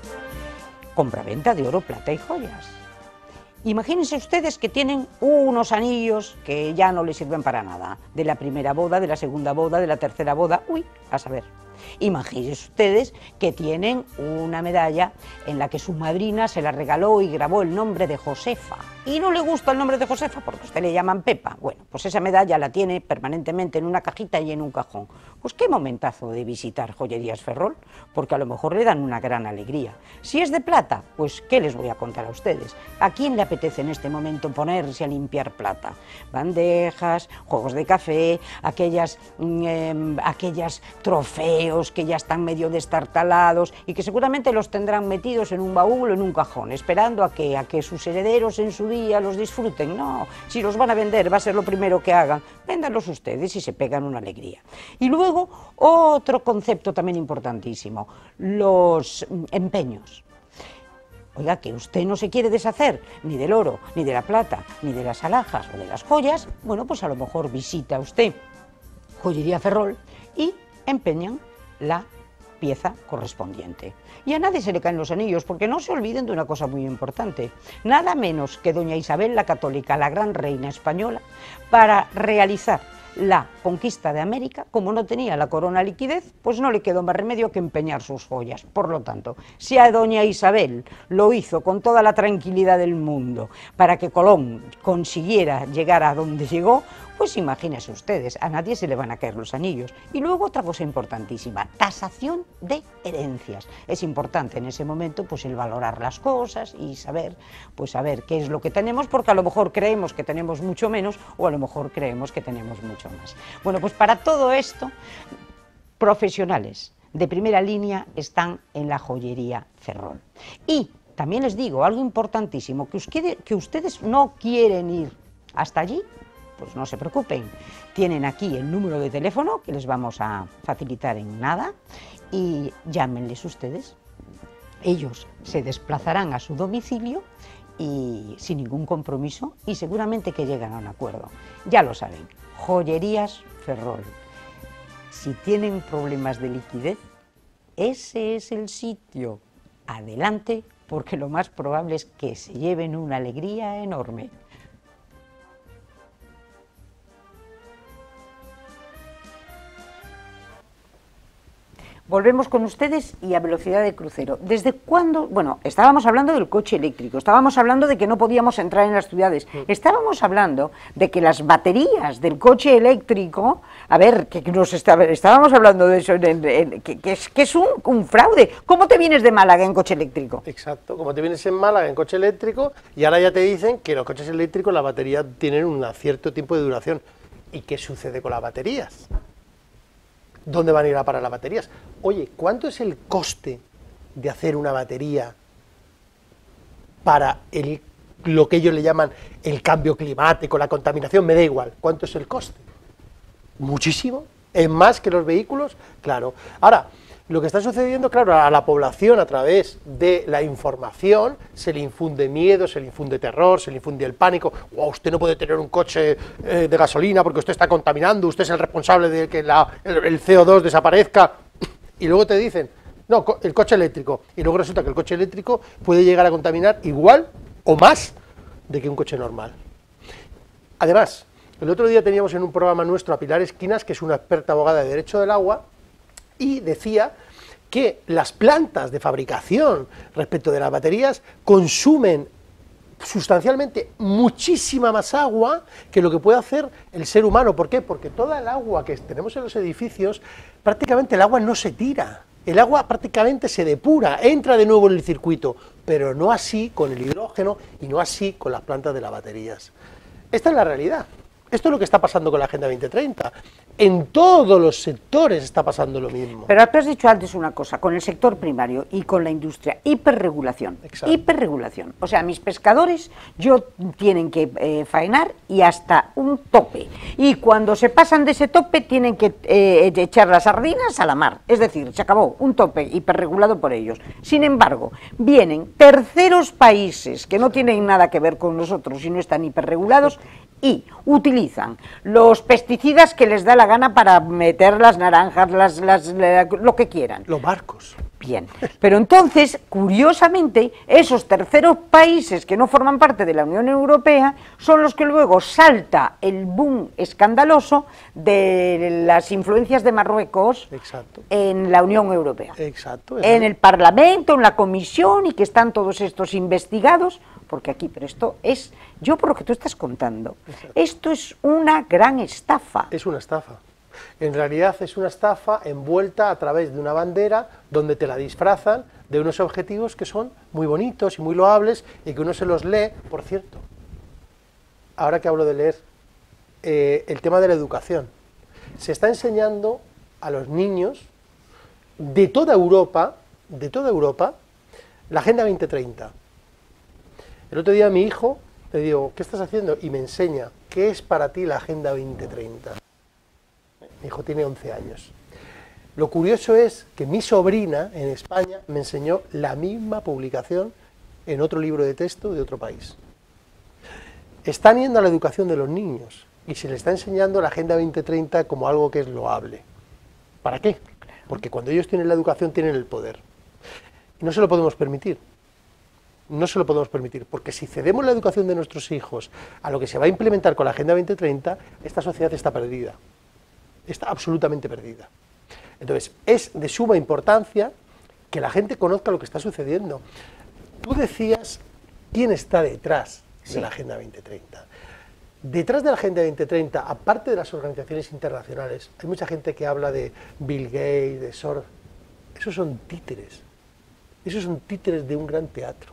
Compraventa de oro, plata y joyas. Imagínense ustedes que tienen unos anillos que ya no les sirven para nada, de la primera boda, de la segunda boda, de la tercera boda, a saber. Imagínense ustedes que tienen una medalla en la que su madrina se la regaló y grabó el nombre de Josefa, y no le gusta el nombre de Josefa porque a usted le llaman Pepa. Bueno, pues esa medalla la tiene permanentemente en una cajita y en un cajón. Pues qué momentazo de visitar Joyerías Ferrol, porque a lo mejor le dan una gran alegría. Si es de plata, pues ¿qué les voy a contar a ustedes? ¿A quién le apetece en este momento ponerse a limpiar plata? Bandejas, juegos de café, aquellas trofeos que ya están medio destartalados y que seguramente los tendrán metidos en un baúl o en un cajón, esperando a que sus herederos en su día los disfruten. No, si los van a vender va a ser lo primero que hagan, véndanlos ustedes y se pegan una alegría. Y luego otro concepto también importantísimo, los empeños. Oiga, que usted no se quiere deshacer ni del oro, ni de la plata, ni de las alhajas o de las joyas, bueno, pues a lo mejor visita usted Joyería Ferrol y empeñan la pieza correspondiente. Y a nadie se le caen los anillos, porque no se olviden de una cosa muy importante. Nada menos que doña Isabel la Católica, la gran reina española, para realizar la conquista de América, como no tenía la corona liquidez, pues no le quedó más remedio que empeñar sus joyas. Por lo tanto, si a doña Isabel lo hizo con toda la tranquilidad del mundo para que Colón consiguiera llegar a donde llegó, pues imagínense ustedes, a nadie se le van a caer los anillos. Y luego otra cosa importantísima, tasación de herencias. Es importante en ese momento pues el valorar las cosas y saber, pues saber qué es lo que tenemos, porque a lo mejor creemos que tenemos mucho menos o a lo mejor creemos que tenemos mucho más. Bueno, pues para todo esto, profesionales de primera línea están en la joyería Ferrol. Y también les digo algo importantísimo, que ustedes no quieren ir hasta allí, pues no se preocupen, tienen aquí el número de teléfono que les vamos a facilitar en nada y llámenles ustedes. Ellos se desplazarán a su domicilio y sin ningún compromiso y seguramente que llegan a un acuerdo. Ya lo saben, Joyerías Ferrol. Si tienen problemas de liquidez, ese es el sitio. Adelante, porque lo más probable es que se lleven una alegría enorme. Volvemos con ustedes y a velocidad de crucero. ¿Desde cuándo? Bueno, estábamos hablando del coche eléctrico, estábamos hablando de que no podíamos entrar en las ciudades, estábamos hablando de que las baterías del coche eléctrico, a ver, estábamos hablando de eso, que es un fraude. ¿Cómo te vienes de Málaga en coche eléctrico? Exacto, como te vienes en Málaga en coche eléctrico y ahora ya te dicen que los coches eléctricos, la batería tienen un cierto tiempo de duración. ¿Y qué sucede con las baterías? ¿Dónde van a ir a parar las baterías? Oye, ¿cuánto es el coste de hacer una batería para lo que ellos le llaman el cambio climático, la contaminación? Me da igual. ¿Cuánto es el coste? ¿Muchísimo? ¿Es más que los vehículos? Claro. Ahora, lo que está sucediendo, claro, a la población a través de la información se le infunde miedo, se le infunde terror, se le infunde el pánico. Wow, usted no puede tener un coche de gasolina porque usted está contaminando, usted es el responsable de que el CO2 desaparezca. Y luego te dicen, no, el coche eléctrico. Y luego resulta que el coche eléctrico puede llegar a contaminar igual o más de que un coche normal. Además, el otro día teníamos en un programa nuestro a Pilar Esquinas, que es una experta abogada de Derecho del Agua, y decía que las plantas de fabricación respecto de las baterías consumen sustancialmente muchísima más agua que lo que puede hacer el ser humano. ¿Por qué? Porque toda el agua que tenemos en los edificios, prácticamente el agua no se tira, el agua prácticamente se depura, entra de nuevo en el circuito, pero no así con el hidrógeno y no así con las plantas de las baterías. Esta es la realidad. Esto es lo que está pasando con la Agenda 2030. En todos los sectores está pasando lo mismo. Pero tú has dicho antes una cosa, con el sector primario y con la industria, hiperregulación. Exacto. Hiperregulación. O sea, mis pescadores tienen que faenar y hasta un tope. Y cuando se pasan de ese tope tienen que echar las sardinas a la mar. Es decir, se acabó, un tope hiperregulado por ellos. Sin embargo, vienen terceros países que no tienen nada que ver con nosotros y no están hiperregulados y utilizan los pesticidas que les da la gana para meter las naranjas, lo que quieran. Los barcos. Bien, pero entonces, curiosamente, esos terceros países que no forman parte de la Unión Europea son los que luego salta el boom escandaloso de las influencias de Marruecos. Exacto. En la Unión Europea. Exacto. En el Parlamento, en la Comisión, y que están todos estos investigados, porque aquí, pero esto es, yo por lo que tú estás contando, exacto, esto es una gran estafa. Es una estafa. En realidad es una estafa envuelta a través de una bandera donde te la disfrazan de unos objetivos que son muy bonitos y muy loables y que uno se los lee. Por cierto, ahora que hablo de leer, el tema de la educación. Se está enseñando a los niños de toda Europa, la Agenda 2030. El otro día a mi hijo le digo, ¿qué estás haciendo? Y me enseña, ¿qué es para ti la Agenda 2030? Mi hijo tiene 11 años. Lo curioso es que mi sobrina en España me enseñó la misma publicación en otro libro de texto de otro país. Están yendo a la educación de los niños y se les está enseñando la Agenda 2030 como algo que es loable. ¿Para qué? porque cuando ellos tienen la educación tienen el poder. Y no se lo podemos permitir. No se lo podemos permitir, porque si cedemos la educación de nuestros hijos a lo que se va a implementar con la Agenda 2030, esta sociedad está perdida, está absolutamente perdida. Entonces, es de suma importancia que la gente conozca lo que está sucediendo. Tú decías quién está detrás de la Agenda 2030. Detrás de la Agenda 2030, aparte de las organizaciones internacionales, hay mucha gente que habla de Bill Gates, de Soros. Esos son títeres de un gran teatro.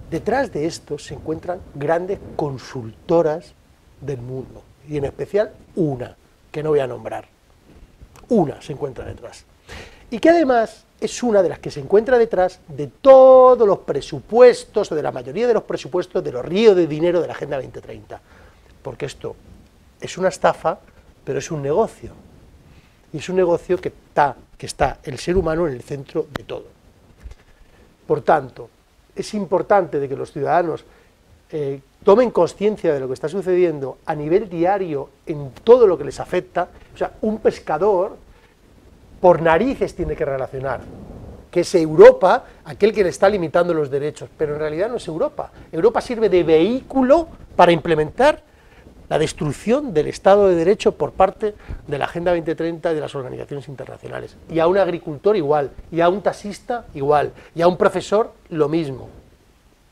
Detrás de esto se encuentran grandes consultoras del mundo, y en especial una, que no voy a nombrar. Una se encuentra detrás. Y que además es una de las que se encuentra detrás de todos los presupuestos, o de la mayoría de los presupuestos de los ríos de dinero de la Agenda 2030. Porque esto es una estafa, pero es un negocio. Y es un negocio que está el ser humano en el centro de todo. Por tanto, es importante de que los ciudadanos tomen conciencia de lo que está sucediendo a nivel diario en todo lo que les afecta. O sea, un pescador por narices tiene que relacionar que es Europa aquel que le está limitando los derechos, pero en realidad no es Europa. Europa sirve de vehículo para implementar la destrucción del Estado de Derecho por parte de la Agenda 2030 y de las organizaciones internacionales. Y a un agricultor igual, y a un taxista igual, y a un profesor lo mismo.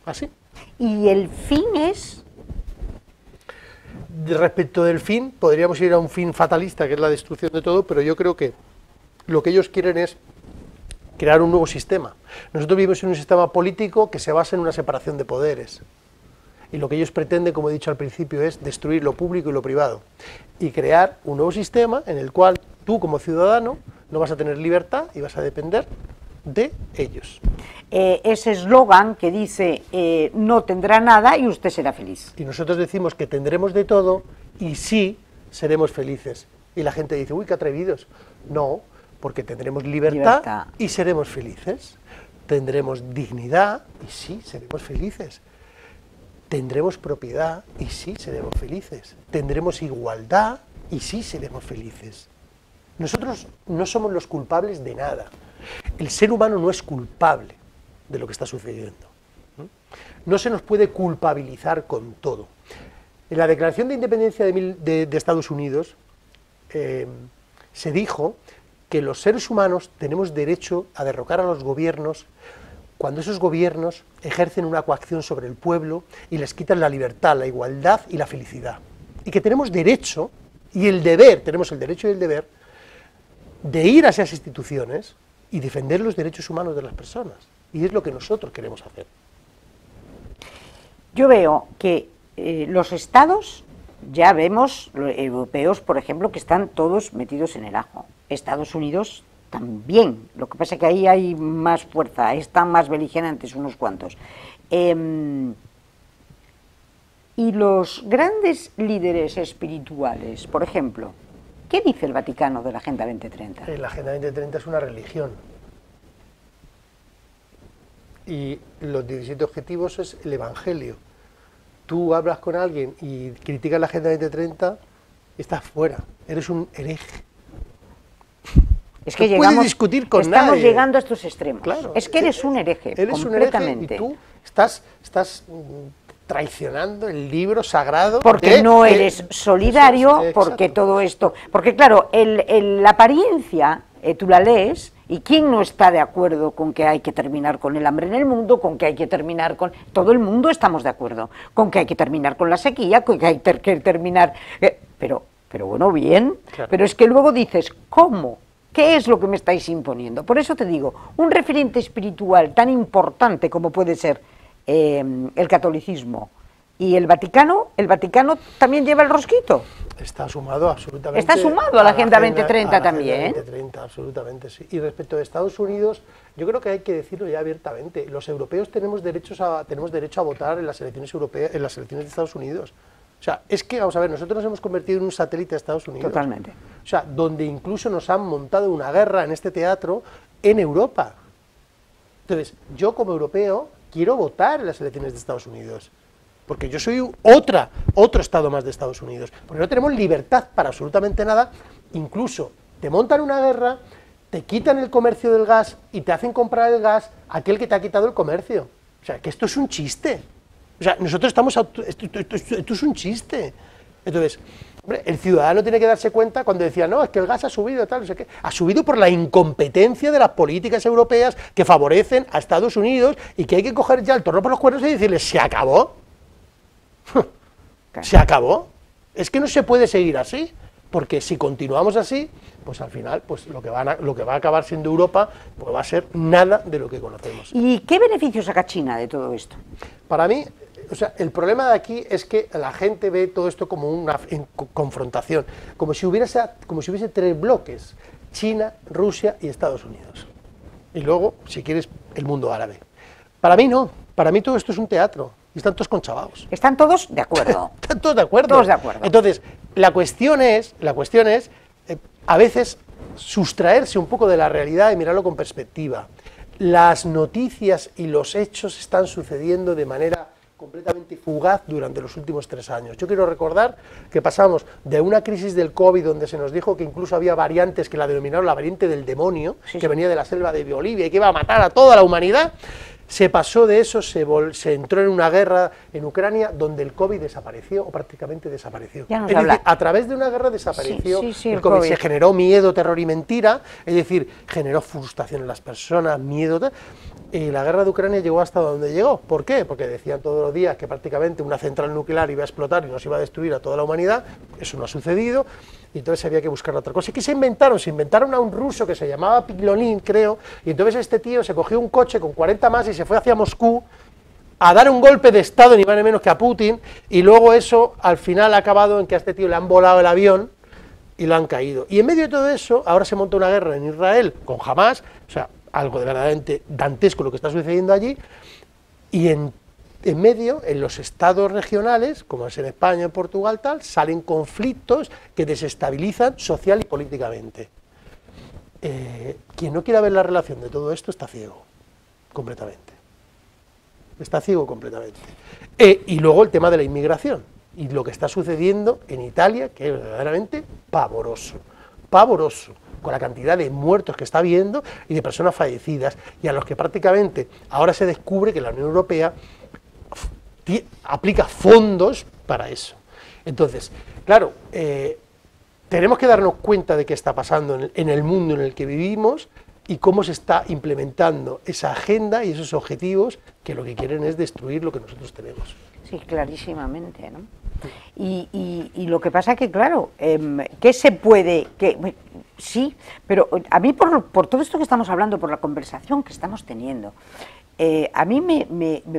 ¿Así? ¿Y el fin es? Respecto del fin, podríamos ir a un fin fatalista, que es la destrucción de todo, pero yo creo que lo que ellos quieren es crear un nuevo sistema. Nosotros vivimos en un sistema político que se basa en una separación de poderes. Y lo que ellos pretenden, como he dicho al principio, es destruir lo público y lo privado. Y crear un nuevo sistema en el cual tú, como ciudadano, no vas a tener libertad y vas a depender de ellos. Ese eslogan que dice, no tendrá nada y usted será feliz. Y nosotros decimos que tendremos de todo y sí seremos felices. Y la gente dice, uy, qué atrevidos. No, porque tendremos libertad y seremos felices. Tendremos dignidad y sí seremos felices. Tendremos propiedad y sí seremos felices. Tendremos igualdad y sí seremos felices. Nosotros no somos los culpables de nada. El ser humano no es culpable de lo que está sucediendo. No se nos puede culpabilizar con todo. En la Declaración de Independencia de Estados Unidos se dijo que los seres humanos tenemos derecho a derrocar a los gobiernos cuando esos gobiernos ejercen una coacción sobre el pueblo y les quitan la libertad, la igualdad y la felicidad. Y que tenemos derecho y el deber, tenemos el derecho y el deber de ir a esas instituciones y defender los derechos humanos de las personas. Y es lo que nosotros queremos hacer. Yo veo que los estados, ya vemos, los europeos, por ejemplo, que están todos metidos en el ajo. Estados Unidos también, lo que pasa es que ahí hay más fuerza, están más beligerantes unos cuantos. Y los grandes líderes espirituales, por ejemplo, ¿qué dice el Vaticano de la Agenda 2030? La Agenda 2030 es una religión. Y los 17 objetivos es el Evangelio. Tú hablas con alguien y criticas la Agenda 2030, estás fuera, eres un hereje. Es que no puedes discutir con estamos nadie. Llegando a estos extremos. Claro, es que eres un hereje, eres completamente. Un hereje y tú estás traicionando el libro sagrado. Porque no eres solidario, porque todo esto... Porque claro, la apariencia, tú la lees, y ¿quién no está de acuerdo con que hay que terminar con el hambre en el mundo, con que hay que terminar con... Todo el mundo estamos de acuerdo, con que hay que terminar con la sequía, con que hay que terminar... Pero bueno, bien, claro. Pero es que luego dices, ¿cómo? ¿Qué es lo que me estáis imponiendo? Por eso te digo, un referente espiritual tan importante como puede ser el catolicismo y el Vaticano también lleva el rosquito. Está sumado absolutamente. Está sumado a la Agenda 2030 también. Agenda 2030, absolutamente, sí. Y respecto de Estados Unidos, yo creo que hay que decirlo ya abiertamente. Los europeos tenemos derecho a votar en las elecciones europeas, en las elecciones de Estados Unidos. O sea, es que, vamos a ver, nosotros nos hemos convertido en un satélite de Estados Unidos. Totalmente. O sea, donde incluso nos han montado una guerra en este teatro en Europa. Entonces, yo como europeo quiero votar en las elecciones de Estados Unidos. Porque yo soy otro estado más de Estados Unidos. Porque no tenemos libertad para absolutamente nada. Incluso te montan una guerra, te quitan el comercio del gas y te hacen comprar el gas aquel que te ha quitado el comercio. O sea, que esto es un chiste. O sea, nosotros estamos... Esto es un chiste. Entonces, hombre, el ciudadano tiene que darse cuenta cuando decía, no, es que el gas ha subido, tal, no sé qué. Ha subido por la incompetencia de las políticas europeas que favorecen a Estados Unidos y que hay que coger ya el toro por los cuernos y decirles, ¿se acabó? ¿Se acabó? Es que no se puede seguir así, porque si continuamos así, pues al final pues lo que va a acabar siendo Europa pues va a ser nada de lo que conocemos. ¿Y qué beneficios saca China de todo esto? Para mí, o sea, el problema de aquí es que la gente ve todo esto como una confrontación, como si hubiese tres bloques, China, Rusia y Estados Unidos. Y luego, si quieres, el mundo árabe. Para mí no, para mí todo esto es un teatro, y están todos conchavados. Están todos de acuerdo. Están todos de acuerdo. Todos de acuerdo. Entonces, la cuestión es a veces sustraerse un poco de la realidad y mirarlo con perspectiva. Las noticias y los hechos están sucediendo de manera completamente fugaz durante los últimos 3 años. Yo quiero recordar que pasamos de una crisis del COVID donde se nos dijo que incluso había variantes que la denominaron la variante del demonio, que venía de la selva de Bolivia y que iba a matar a toda la humanidad. Se pasó de eso, se entró en una guerra en Ucrania donde el COVID desapareció o prácticamente desapareció. Es decir, a través de una guerra desapareció el COVID. Se generó miedo, terror y mentira, es decir, generó frustración en las personas, miedo, y la guerra de Ucrania llegó hasta donde llegó. ¿Por qué? Porque decían todos los días que prácticamente una central nuclear iba a explotar y nos iba a destruir a toda la humanidad. Eso no ha sucedido, y entonces había que buscar otra cosa. ¿Y qué se inventaron? Se inventaron a un ruso que se llamaba Piglonin, creo, y entonces este tío se cogió un coche con 40 más y se fue hacia Moscú a dar un golpe de estado, ni más ni menos que a Putin, y luego eso al final ha acabado en que a este tío le han volado el avión y lo han caído. Y en medio de todo eso, ahora se monta una guerra en Israel con Hamas, o sea, algo de verdaderamente dantesco lo que está sucediendo allí, y en medio, en los estados regionales, como es en España, en Portugal, tal, salen conflictos que desestabilizan social y políticamente. Quien no quiera ver la relación de todo esto está ciego, completamente. Está ciego completamente. Y luego el tema de la inmigración, y lo que está sucediendo en Italia, que es verdaderamente pavoroso, pavoroso, con la cantidad de muertos que está habiendo y de personas fallecidas, y a los que prácticamente ahora se descubre que la Unión Europea aplica fondos para eso. Entonces, claro, tenemos que darnos cuenta de qué está pasando en el mundo en el que vivimos y cómo se está implementando esa agenda y esos objetivos que lo que quieren es destruir lo que nosotros tenemos. Sí, clarísimamente, ¿no? Y lo que pasa es que, claro, ¿qué se puede...? Sí, pero a mí por todo esto que estamos hablando, por la conversación que estamos teniendo, a mí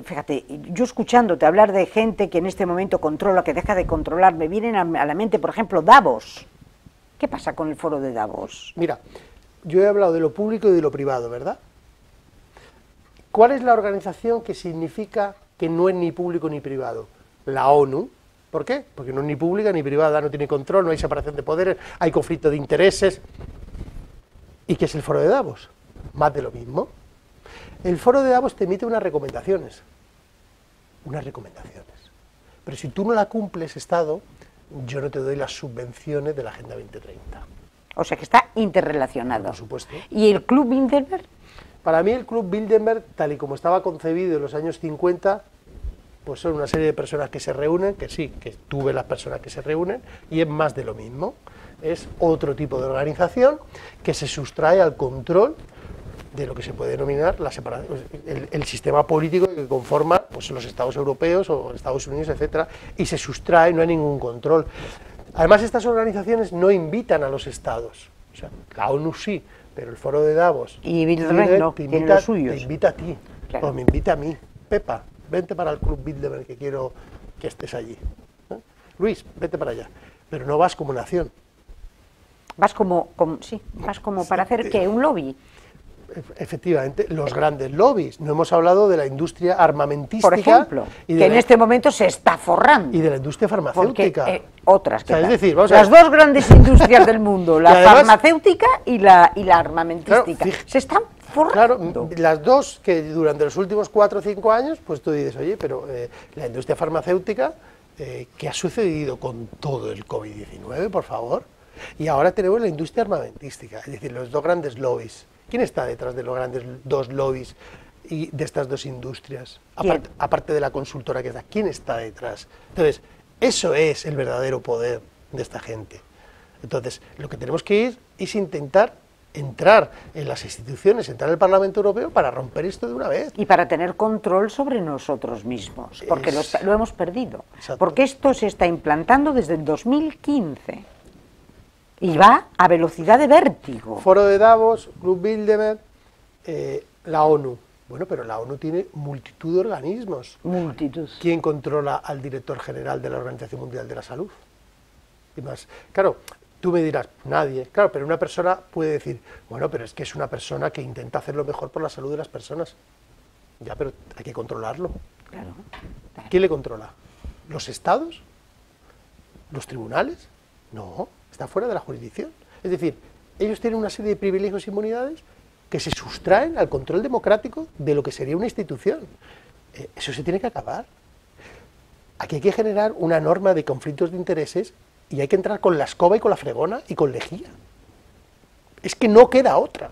fíjate, yo escuchándote hablar de gente que en este momento controla, que deja de controlar, me vienen a la mente, por ejemplo, Davos. ¿Qué pasa con el foro de Davos? Mira, yo he hablado de lo público y de lo privado, ¿verdad? ¿Cuál es la organización que significa que no es ni público ni privado? La ONU. ¿Por qué? Porque no es ni pública ni privada, no tiene control, no hay separación de poderes, hay conflicto de intereses. ¿Y qué es el foro de Davos? Más de lo mismo. El foro de Davos te emite unas recomendaciones. Pero si tú no la cumples, Estado, yo no te doy las subvenciones de la Agenda 2030. O sea que está interrelacionado. Por supuesto. ¿Y el Club Bilderberg? Para mí el Club Bilderberg, tal y como estaba concebido en los años 50, pues son una serie de personas que se reúnen, que sí, que tú ves las personas que se reúnen, y es más de lo mismo. Es otro tipo de organización que se sustrae al control de lo que se puede denominar la separación, el sistema político que conforma pues, los Estados europeos o Estados Unidos, etcétera, y se sustrae, no hay ningún control. Además, estas organizaciones no invitan a los Estados, o sea, la ONU sí, pero el foro de Davos y Bilderberg no, tiene los suyos. Te invita a ti, claro. O me invita a mí. Pepa, vente para el Club Bilderberg, que quiero que estés allí. Luis, vete para allá, pero no vas como nación. Vas como para hacer ¿qué? Un lobby. Efectivamente, los grandes lobbies. No hemos hablado de la industria armamentística. Por ejemplo, que en este momento se está forrando. Y de la industria farmacéutica. Porque, otras, o sea, es decir, las dos grandes industrias del mundo, la además, farmacéutica y la armamentística, claro, se están forrando. Claro, las dos que durante los últimos 4 o 5 años, pues tú dices, oye, pero la industria farmacéutica, ¿qué ha sucedido con todo el COVID-19, por favor? Y ahora tenemos la industria armamentística, es decir, los dos grandes lobbies. ¿Quién está detrás de los grandes dos lobbies y de estas dos industrias? Aparte de la consultora que está, ¿quién está detrás? Entonces, eso es el verdadero poder de esta gente. Entonces, lo que tenemos que ir es intentar entrar en las instituciones, entrar en el Parlamento Europeo para romper esto de una vez. Y para tener control sobre nosotros mismos, porque lo hemos perdido. Exacto. Porque esto se está implantando desde el 2015 y va a velocidad de vértigo. Foro de Davos, Club Bilderberg, la ONU. Bueno, pero la ONU tiene multitud de organismos. Multitud. ¿Quién controla al director general de la Organización Mundial de la Salud? Y más, claro, tú me dirás, nadie, claro, pero una persona puede decir, bueno, pero es que es una persona que intenta hacer lo mejor por la salud de las personas. Ya, pero hay que controlarlo. Claro. ¿Quién le controla? ¿Los estados? ¿Los tribunales? No, está fuera de la jurisdicción. Es decir, ellos tienen una serie de privilegios e inmunidades que se sustraen al control democrático de lo que sería una institución. Eso se tiene que acabar. Aquí hay que generar una norma de conflictos de intereses y hay que entrar con la escoba y con la fregona y con lejía. Es que no queda otra.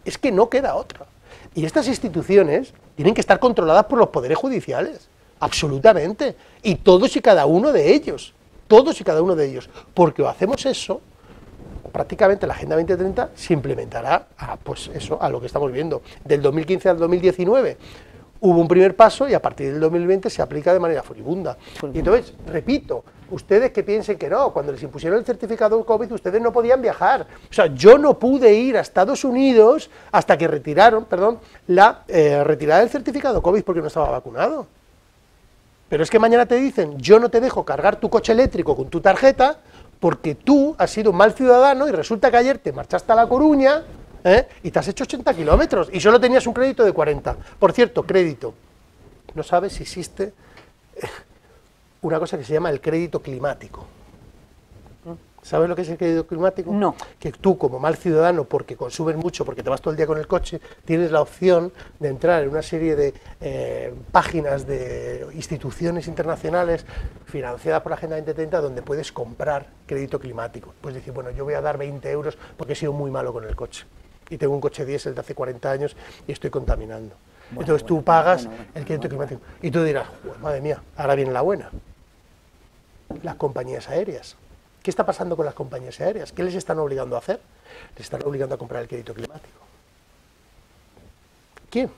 Es que no queda otra. Y estas instituciones tienen que estar controladas por los poderes judiciales. Absolutamente. Y todos y cada uno de ellos. Todos y cada uno de ellos. Porque o hacemos eso, prácticamente la Agenda 2030 se implementará pues eso, a lo que estamos viendo. Del 2015 al 2019 hubo un primer paso y a partir del 2020 se aplica de manera furibunda. Y entonces, repito, ustedes que piensen que no, cuando les impusieron el certificado COVID ustedes no podían viajar. O sea, yo no pude ir a Estados Unidos hasta que retiraron, la retirada del certificado COVID porque no estaba vacunado. Pero es que mañana te dicen, yo no te dejo cargar tu coche eléctrico con tu tarjeta porque tú has sido un mal ciudadano y resulta que ayer te marchaste a La Coruña y te has hecho 80 kilómetros y solo tenías un crédito de 40. Por cierto, crédito. No sabes si existe una cosa que se llama el crédito climático. ¿Sabes lo que es el crédito climático? No. Que tú, como mal ciudadano, porque consumes mucho, porque te vas todo el día con el coche, tienes la opción de entrar en una serie de páginas de instituciones internacionales financiadas por la Agenda 2030 donde puedes comprar crédito climático. Puedes decir, bueno, yo voy a dar 20 euros porque he sido muy malo con el coche. Y tengo un coche diésel de hace 40 años y estoy contaminando. Bueno, entonces tú pagas el crédito climático. Y tú dirás, madre mía, ahora viene la buena. Las compañías aéreas. ¿Qué está pasando con las compañías aéreas? ¿Qué les están obligando a hacer? Les están obligando a comprar el crédito climático. ¿Quién?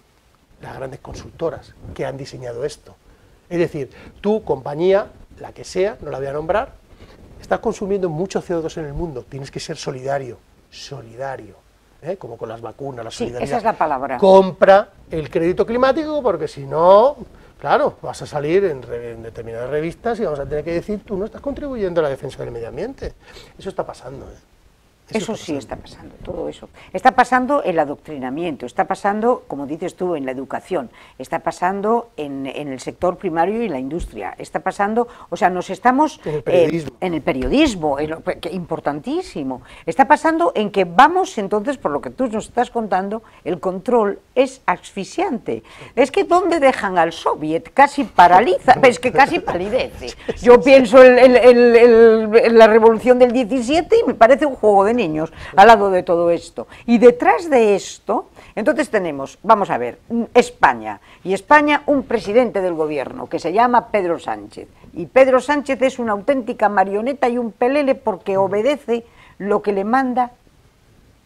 Las grandes consultoras que han diseñado esto. Es decir, tu compañía, la que sea, no la voy a nombrar, estás consumiendo mucho CO2 en el mundo, tienes que ser solidario, como con las vacunas, la solidaridad. Sí, esa es la palabra. Compra el crédito climático porque si no, claro, vas a salir en determinadas revistas y vamos a tener que decir, tú no estás contribuyendo a la defensa del medio ambiente. Eso está pasando, Eso sí está pasando, todo eso. Está pasando el adoctrinamiento, está pasando, como dices tú, en la educación, está pasando en el sector primario y la industria, está pasando, o sea, nos estamos... En el periodismo, importantísimo. Está pasando en que vamos, entonces, por lo que tú nos estás contando, el control es asfixiante. Es que ¿dónde dejan al soviet? Casi paraliza, es que casi palidece. Yo pienso en la revolución del 17 y me parece un juego de niños al lado de todo esto. Y detrás de esto, entonces tenemos, vamos a ver, España, y España un presidente del gobierno que se llama Pedro Sánchez, y Pedro Sánchez es una auténtica marioneta y un pelele porque obedece lo que le manda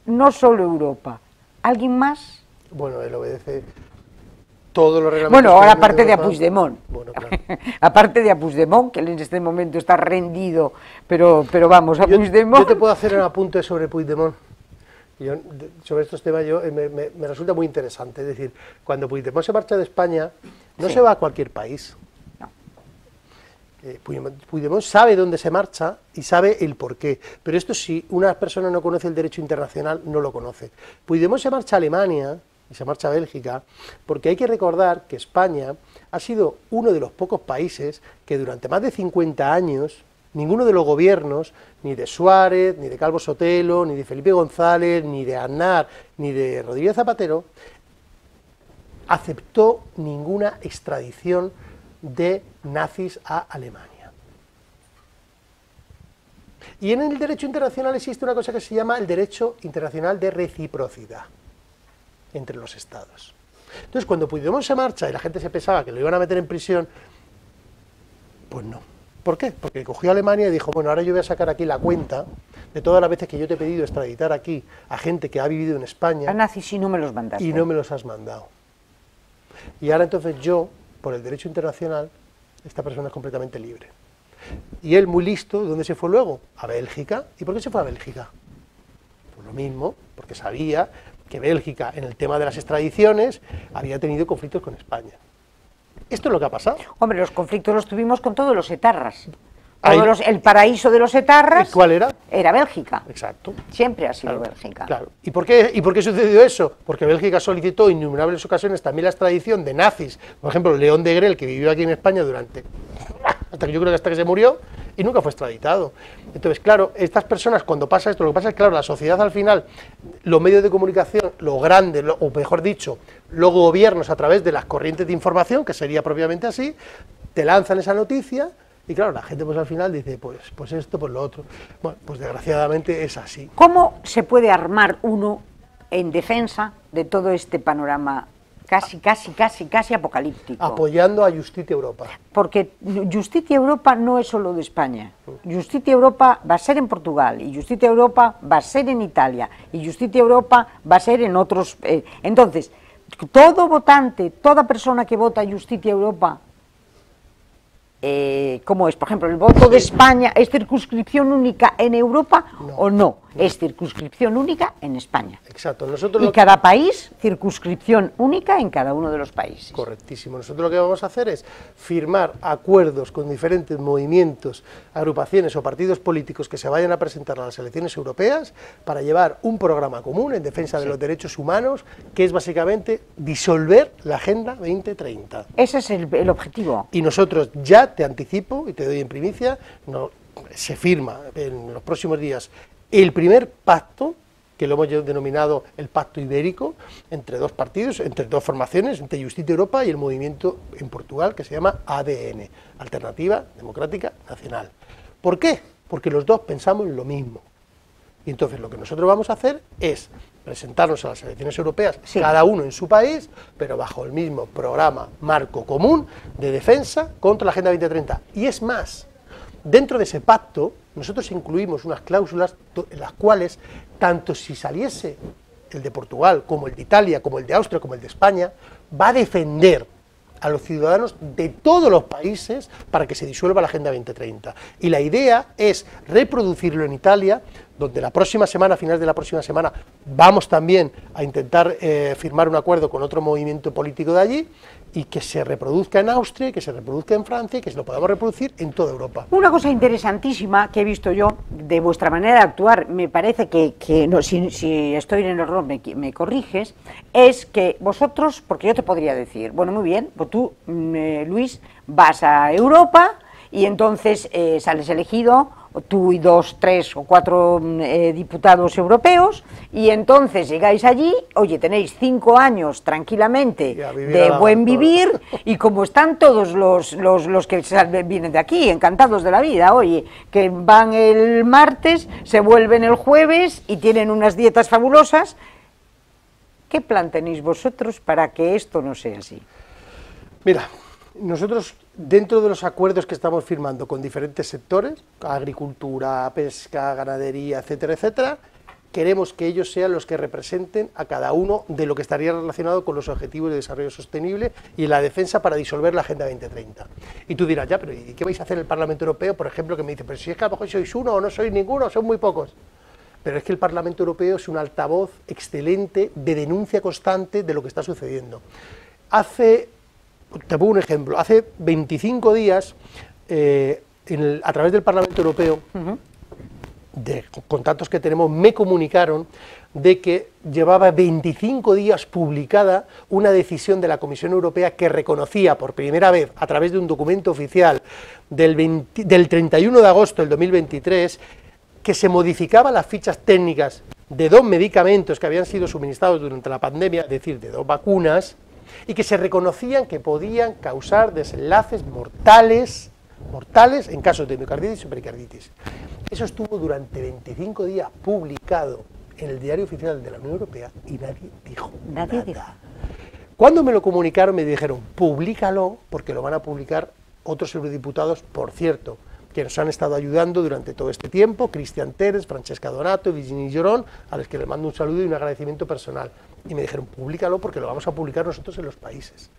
no solo Europa, ¿alguien más? Bueno, él obedece todos los reglamentos. Bueno, ahora aparte de Puigdemont, bueno, claro. Aparte de Puigdemont, que él en este momento está rendido, pero vamos, Puigdemont... Yo te puedo hacer un apunte sobre Puigdemont. Sobre estos temas me resulta muy interesante. Es decir, cuando Puigdemont se marcha de España, no se va a cualquier país. No. Puigdemont sabe dónde se marcha y sabe el porqué. Pero esto, si una persona no conoce el derecho internacional, no lo conoce. Puigdemont se marcha a Alemania y se marcha a Bélgica, porque hay que recordar que España ha sido uno de los pocos países que durante más de 50 años, ninguno de los gobiernos, ni de Suárez, ni de Calvo Sotelo, ni de Felipe González, ni de Aznar, ni de Rodríguez Zapatero, aceptó ninguna extradición de nazis a Alemania. Y en el derecho internacional existe una cosa que se llama el derecho internacional de reciprocidad entre los estados. Entonces, cuando Puigdemont se marcha y la gente se pensaba que lo iban a meter en prisión, pues no. ¿Por qué? Porque cogió a Alemania y dijo, bueno, ahora yo voy a sacar aquí la cuenta de todas las veces que yo te he pedido extraditar aquí a gente que ha vivido en España. A nazis y no me los mandaste. Y no me los has mandado. Y ahora entonces yo, por el derecho internacional, esta persona es completamente libre. Y él, muy listo, ¿dónde se fue luego? A Bélgica. ¿Y por qué se fue a Bélgica? Pues lo mismo, porque sabía que Bélgica, en el tema de las extradiciones, había tenido conflictos con España. Esto es lo que ha pasado. Hombre, los conflictos los tuvimos con todos los etarras. Ahí, El paraíso de los etarras. ¿cuál era? Era Bélgica. Exacto. Siempre ha sido Claro, Bélgica. claro. ¿Y por qué sucedió eso? Porque Bélgica solicitó en innumerables ocasiones también la extradición de nazis. Por ejemplo, León de Grel, que vivió aquí en España hasta que yo creo que hasta que se murió, y nunca fue extraditado. Entonces, claro, estas personas, cuando pasa esto, lo que pasa es que, claro, la sociedad al final, los medios de comunicación, lo grande, o mejor dicho, los gobiernos a través de las corrientes de información, que sería propiamente así, te lanzan esa noticia. Y claro, la gente pues al final dice, pues esto, pues lo otro. Bueno, pues desgraciadamente es así. ¿Cómo se puede armar uno en defensa de todo este panorama casi apocalíptico? Apoyando a Justitia Europa. Porque Justitia Europa no es solo de España. Justitia Europa va a ser en Portugal, y Justitia Europa va a ser en Italia, y Justitia Europa va a ser en otros... entonces, todo votante, toda persona que vota Justitia Europa... ¿cómo es? Por ejemplo, ¿el voto de España es circunscripción única en Europa o no? Es circunscripción única en España. Exacto. Y cada país, circunscripción única en cada uno de los países. Correctísimo. Nosotros lo que vamos a hacer es firmar acuerdos con diferentes movimientos, agrupaciones o partidos políticos que se vayan a presentar a las elecciones europeas para llevar un programa común en defensa de los derechos humanos, que es básicamente disolver la Agenda 2030. Ese es el objetivo. Y nosotros ya te anticipo y te doy en primicia, se firma en los próximos días el primer pacto, que lo hemos denominado el Pacto Ibérico, entre dos partidos, entre dos formaciones, entre Justitia Europa y el movimiento en Portugal que se llama ADN, Alternativa Democrática Nacional. ¿Por qué? Porque los dos pensamos lo mismo. Y entonces lo que nosotros vamos a hacer es presentarnos a las elecciones europeas, cada uno en su país, pero bajo el mismo programa marco común de defensa contra la Agenda 2030. Y es más, dentro de ese pacto, nosotros incluimos unas cláusulas en las cuales, tanto si saliese el de Portugal, como el de Italia, como el de Austria, como el de España, va a defender a los ciudadanos de todos los países para que se disuelva la Agenda 2030. Y la idea es reproducirlo en Italia, donde la próxima semana, a finales de la próxima semana, vamos también a intentar firmar un acuerdo con otro movimiento político de allí, y que se reproduzca en Austria, que se reproduzca en Francia, y que se lo podamos reproducir en toda Europa. Una cosa interesantísima que he visto yo de vuestra manera de actuar, me parece que no, si estoy en el error me corriges, es que vosotros, porque yo te podría decir, bueno, muy bien, pues tú, Luis, vas a Europa y entonces sales elegido, tú y 2, 3 o 4 diputados europeos, y entonces llegáis allí, oye, tenéis 5 años tranquilamente de buen vivir, y como están todos los que vienen de aquí, encantados de la vida, oye, que van el martes, se vuelven el jueves y tienen unas dietas fabulosas. ¿Qué plan tenéis vosotros para que esto no sea así? Mira, nosotros, dentro de los acuerdos que estamos firmando con diferentes sectores, agricultura, pesca, ganadería, etcétera, etcétera, queremos que ellos sean los que representen a cada uno de lo que estaría relacionado con los objetivos de desarrollo sostenible y la defensa para disolver la Agenda 2030. Y tú dirás, ya, pero ¿y qué vais a hacer en el Parlamento Europeo? Por ejemplo, que me dice, pero si es que a lo mejor sois uno o no sois ninguno, son muy pocos. Pero es que el Parlamento Europeo es un altavoz excelente de denuncia constante de lo que está sucediendo. Te pongo un ejemplo, hace 25 días, a través del Parlamento Europeo, de contactos que tenemos, me comunicaron de que llevaba 25 días publicada una decisión de la Comisión Europea que reconocía por primera vez, a través de un documento oficial del 31 de agosto del 2023, que se modificaban las fichas técnicas de 2 medicamentos que habían sido suministrados durante la pandemia, es decir, de 2 vacunas, y que se reconocían que podían causar desenlaces mortales mortales en casos de miocarditis o pericarditis. Eso estuvo durante 25 días publicado en el Diario Oficial de la Unión Europea y nadie dijo nada. Cuando me lo comunicaron me dijeron, públicalo, porque lo van a publicar otros eurodiputados, por cierto, que nos han estado ayudando durante todo este tiempo, Cristian Teres, Francesca Donato, Virginie Llorón, a los que les mando un saludo y un agradecimiento personal. Y me dijeron, públicalo porque lo vamos a publicar nosotros en los países.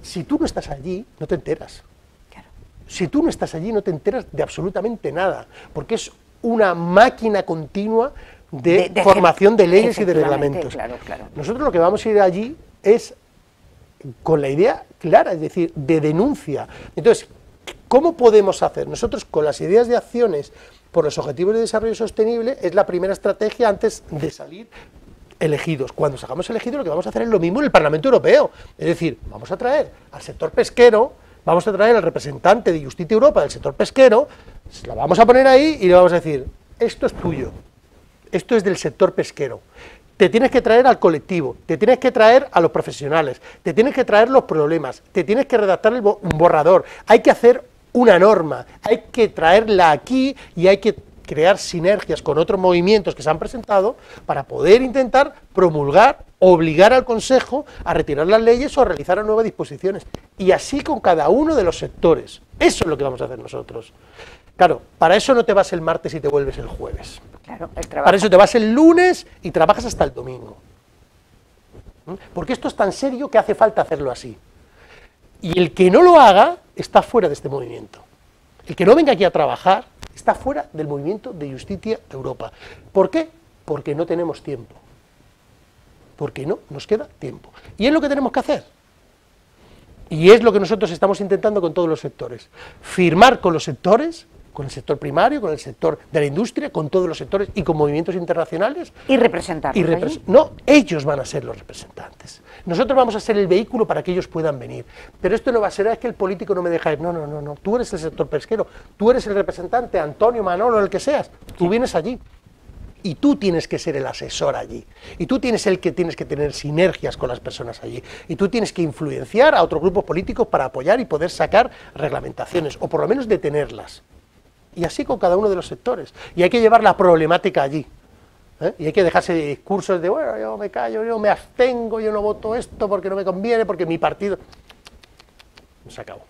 Si tú no estás allí, no te enteras. Claro. Si tú no estás allí, no te enteras de absolutamente nada, porque es una máquina continua de formación de leyes y de reglamentos. Claro, claro. Nosotros lo que vamos a ir allí es con la idea clara, es decir, de denuncia. Entonces, ¿cómo podemos hacer? Nosotros, con las ideas de acciones por los Objetivos de Desarrollo Sostenible, es la primera estrategia antes de salir elegidos. Cuando salgamos elegidos, lo que vamos a hacer es lo mismo en el Parlamento Europeo. Es decir, vamos a traer al sector pesquero, vamos a traer al representante de Justicia Europa del sector pesquero, la vamos a poner ahí y le vamos a decir, esto es tuyo, esto es del sector pesquero. Te tienes que traer al colectivo, te tienes que traer a los profesionales, te tienes que traer los problemas, te tienes que redactar un borrador, hay que hacer una norma, hay que traerla aquí y hay que crear sinergias con otros movimientos que se han presentado para poder intentar promulgar, obligar al Consejo a retirar las leyes o a realizar nuevas disposiciones. Y así con cada uno de los sectores. Eso es lo que vamos a hacer nosotros. Claro, para eso no te vas el martes y te vuelves el jueves. Claro, el trabajo. Para eso te vas el lunes y trabajas hasta el domingo. Porque esto es tan serio que hace falta hacerlo así. Y el que no lo haga está fuera de este movimiento. El que no venga aquí a trabajar está fuera del movimiento de Justicia Europa. ¿Por qué? Porque no tenemos tiempo. Porque no nos queda tiempo. Y es lo que tenemos que hacer. Y es lo que nosotros estamos intentando con todos los sectores. Firmar con los sectores, con el sector primario, con el sector de la industria, con todos los sectores y con movimientos internacionales. Y representarlos. No, ellos van a ser los representantes. Nosotros vamos a ser el vehículo para que ellos puedan venir. Pero esto no va a ser, es que el político no me deja ir. No. Tú eres el sector pesquero, tú eres el representante, Antonio, Manolo, el que seas. Tú vienes allí. Y tú tienes que ser el asesor allí. Y tú tienes que tener sinergias con las personas allí. Y tú tienes que influenciar a otros grupos políticos para apoyar y poder sacar reglamentaciones, o por lo menos detenerlas. Y así con cada uno de los sectores. Y hay que llevar la problemática allí. Y hay que dejarse de discursos de, bueno, yo me callo, yo me abstengo, yo no voto esto porque no me conviene, porque mi partido... Se acabó.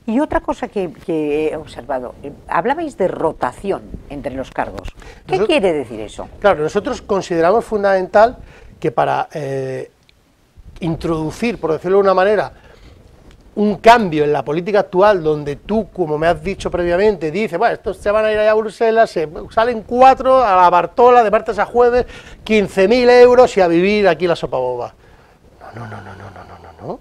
Y otra cosa que he observado, hablabais de rotación entre los cargos. ¿Qué quiere decir eso? Claro, nosotros consideramos fundamental que para introducir, por decirlo de una manera, un cambio en la política actual, donde tú, como me has dicho previamente, dices, bueno, estos se van a ir allá a Bruselas, salen 4 a la Bartola de martes a jueves, 15.000 euros y a vivir aquí la sopa boba. No.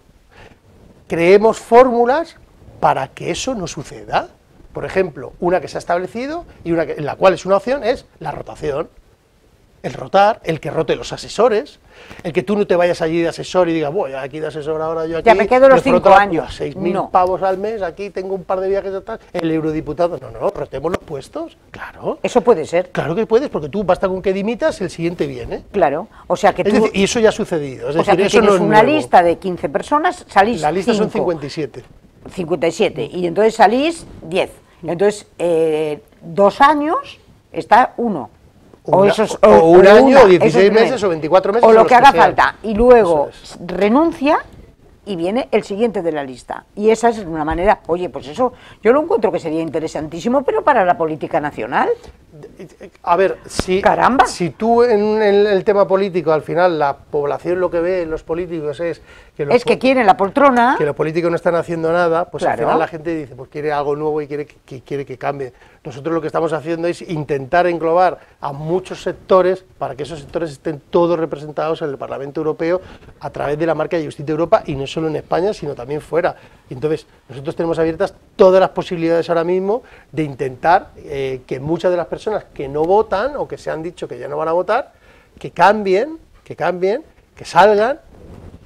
Creemos fórmulas para que eso no suceda. Por ejemplo, una que se ha establecido y una en la cual es una opción es la rotación. El rotar, el que rote los asesores, el que tú no te vayas allí de asesor y digas, voy aquí de asesor ahora, yo aquí... Ya me quedo los 5 años. 6.000 pavos al mes, aquí tengo un par de viajes y tal. El eurodiputado, no, rotemos los puestos, claro. Eso puede ser. Claro que puedes, porque tú basta con que dimitas, el siguiente viene. Claro, o sea que tú... Es decir, y eso ya ha sucedido. Es o sea decir, que eso tienes no es una nuevo. lista de 15 personas, salís 5. La lista son 57. 57, y entonces salís 10. Entonces, 2 años está uno. O un año, o 16 meses, o 24 meses. O lo que haga falta. Y luego renuncia y viene el siguiente de la lista. Y esa es una manera, oye, pues eso yo lo encuentro que sería interesantísimo, pero para la política nacional. A ver, ¡Caramba! Si tú en el tema político, al final, la población lo que ve en los políticos es que quieren la poltrona, que los políticos no están haciendo nada, pues claro. Al final la gente dice, pues quiere algo nuevo y quiere que cambie. Nosotros lo que estamos haciendo es intentar englobar a muchos sectores para que esos sectores estén todos representados en el Parlamento Europeo a través de la marca de Justicia Europa, y no solo en España, sino también fuera. Y entonces, nosotros tenemos abiertas todas las posibilidades ahora mismo de intentar que muchas de las personas que no votan o que se han dicho que ya no van a votar, que cambien, que salgan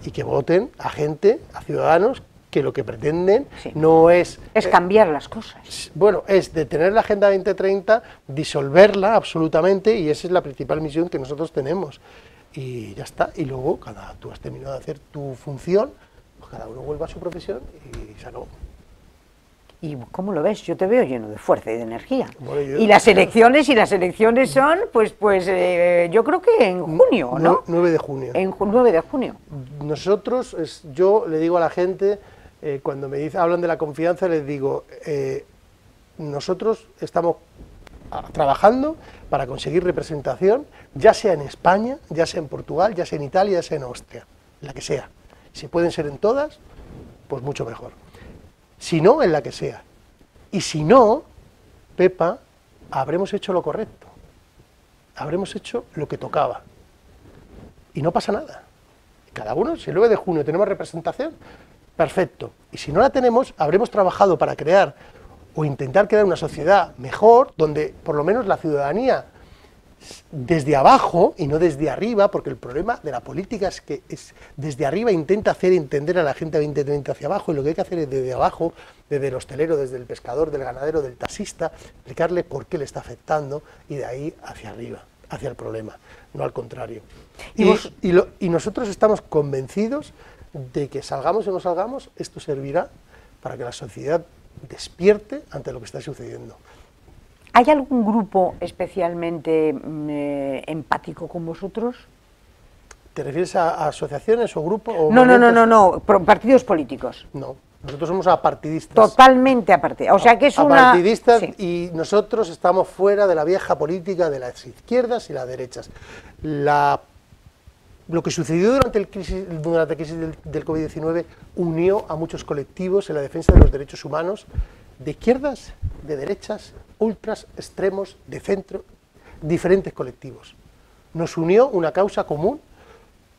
y que voten a gente, a ciudadanos, que lo que pretenden no es... Es cambiar las cosas. Bueno, es detener la Agenda 2030, disolverla absolutamente, y esa es la principal misión que nosotros tenemos. Y ya está, y luego, tú has terminado de hacer tu función, pues cada uno vuelva a su profesión y se acabó. ¿Y cómo lo ves? Yo te veo lleno de fuerza y de energía. Bueno, Y las elecciones son, yo creo que en junio, ¿no? 9 de junio. 9 de junio. Nosotros, yo le digo a la gente, cuando hablan de la confianza, les digo, nosotros estamos trabajando para conseguir representación, ya sea en España, ya sea en Portugal, ya sea en Italia, ya sea en Austria, la que sea. Si pueden ser en todas, pues mucho mejor. Si no, en la que sea. Y si no, Pepa, habremos hecho lo correcto. Habremos hecho lo que tocaba. Y no pasa nada. Cada uno, si el 9 de junio tenemos representación, perfecto. Y si no la tenemos, habremos trabajado para crear o intentar crear una sociedad mejor, donde por lo menos la ciudadanía, desde abajo y no desde arriba, porque el problema de la política es que desde arriba intenta hacer entender a la gente 20-30 hacia abajo, y lo que hay que hacer es desde abajo, desde el hostelero, desde el pescador, del ganadero, del taxista, explicarle por qué le está afectando, y de ahí hacia arriba, hacia el problema, no al contrario. Y nosotros estamos convencidos de que salgamos o no salgamos, esto servirá para que la sociedad despierte ante lo que está sucediendo. ¿Hay algún grupo especialmente empático con vosotros? ¿Te refieres a asociaciones o grupos? O no, partidos políticos. No, nosotros somos apartidistas. Totalmente apartidistas. O sea que es apartidistas, sí. Y nosotros estamos fuera de la vieja política de las izquierdas y las derechas. Lo que sucedió durante la crisis del COVID-19 unió a muchos colectivos en la defensa de los derechos humanos, de izquierdas, de derechas, ultras, extremos, de centro, diferentes colectivos. Nos unió una causa común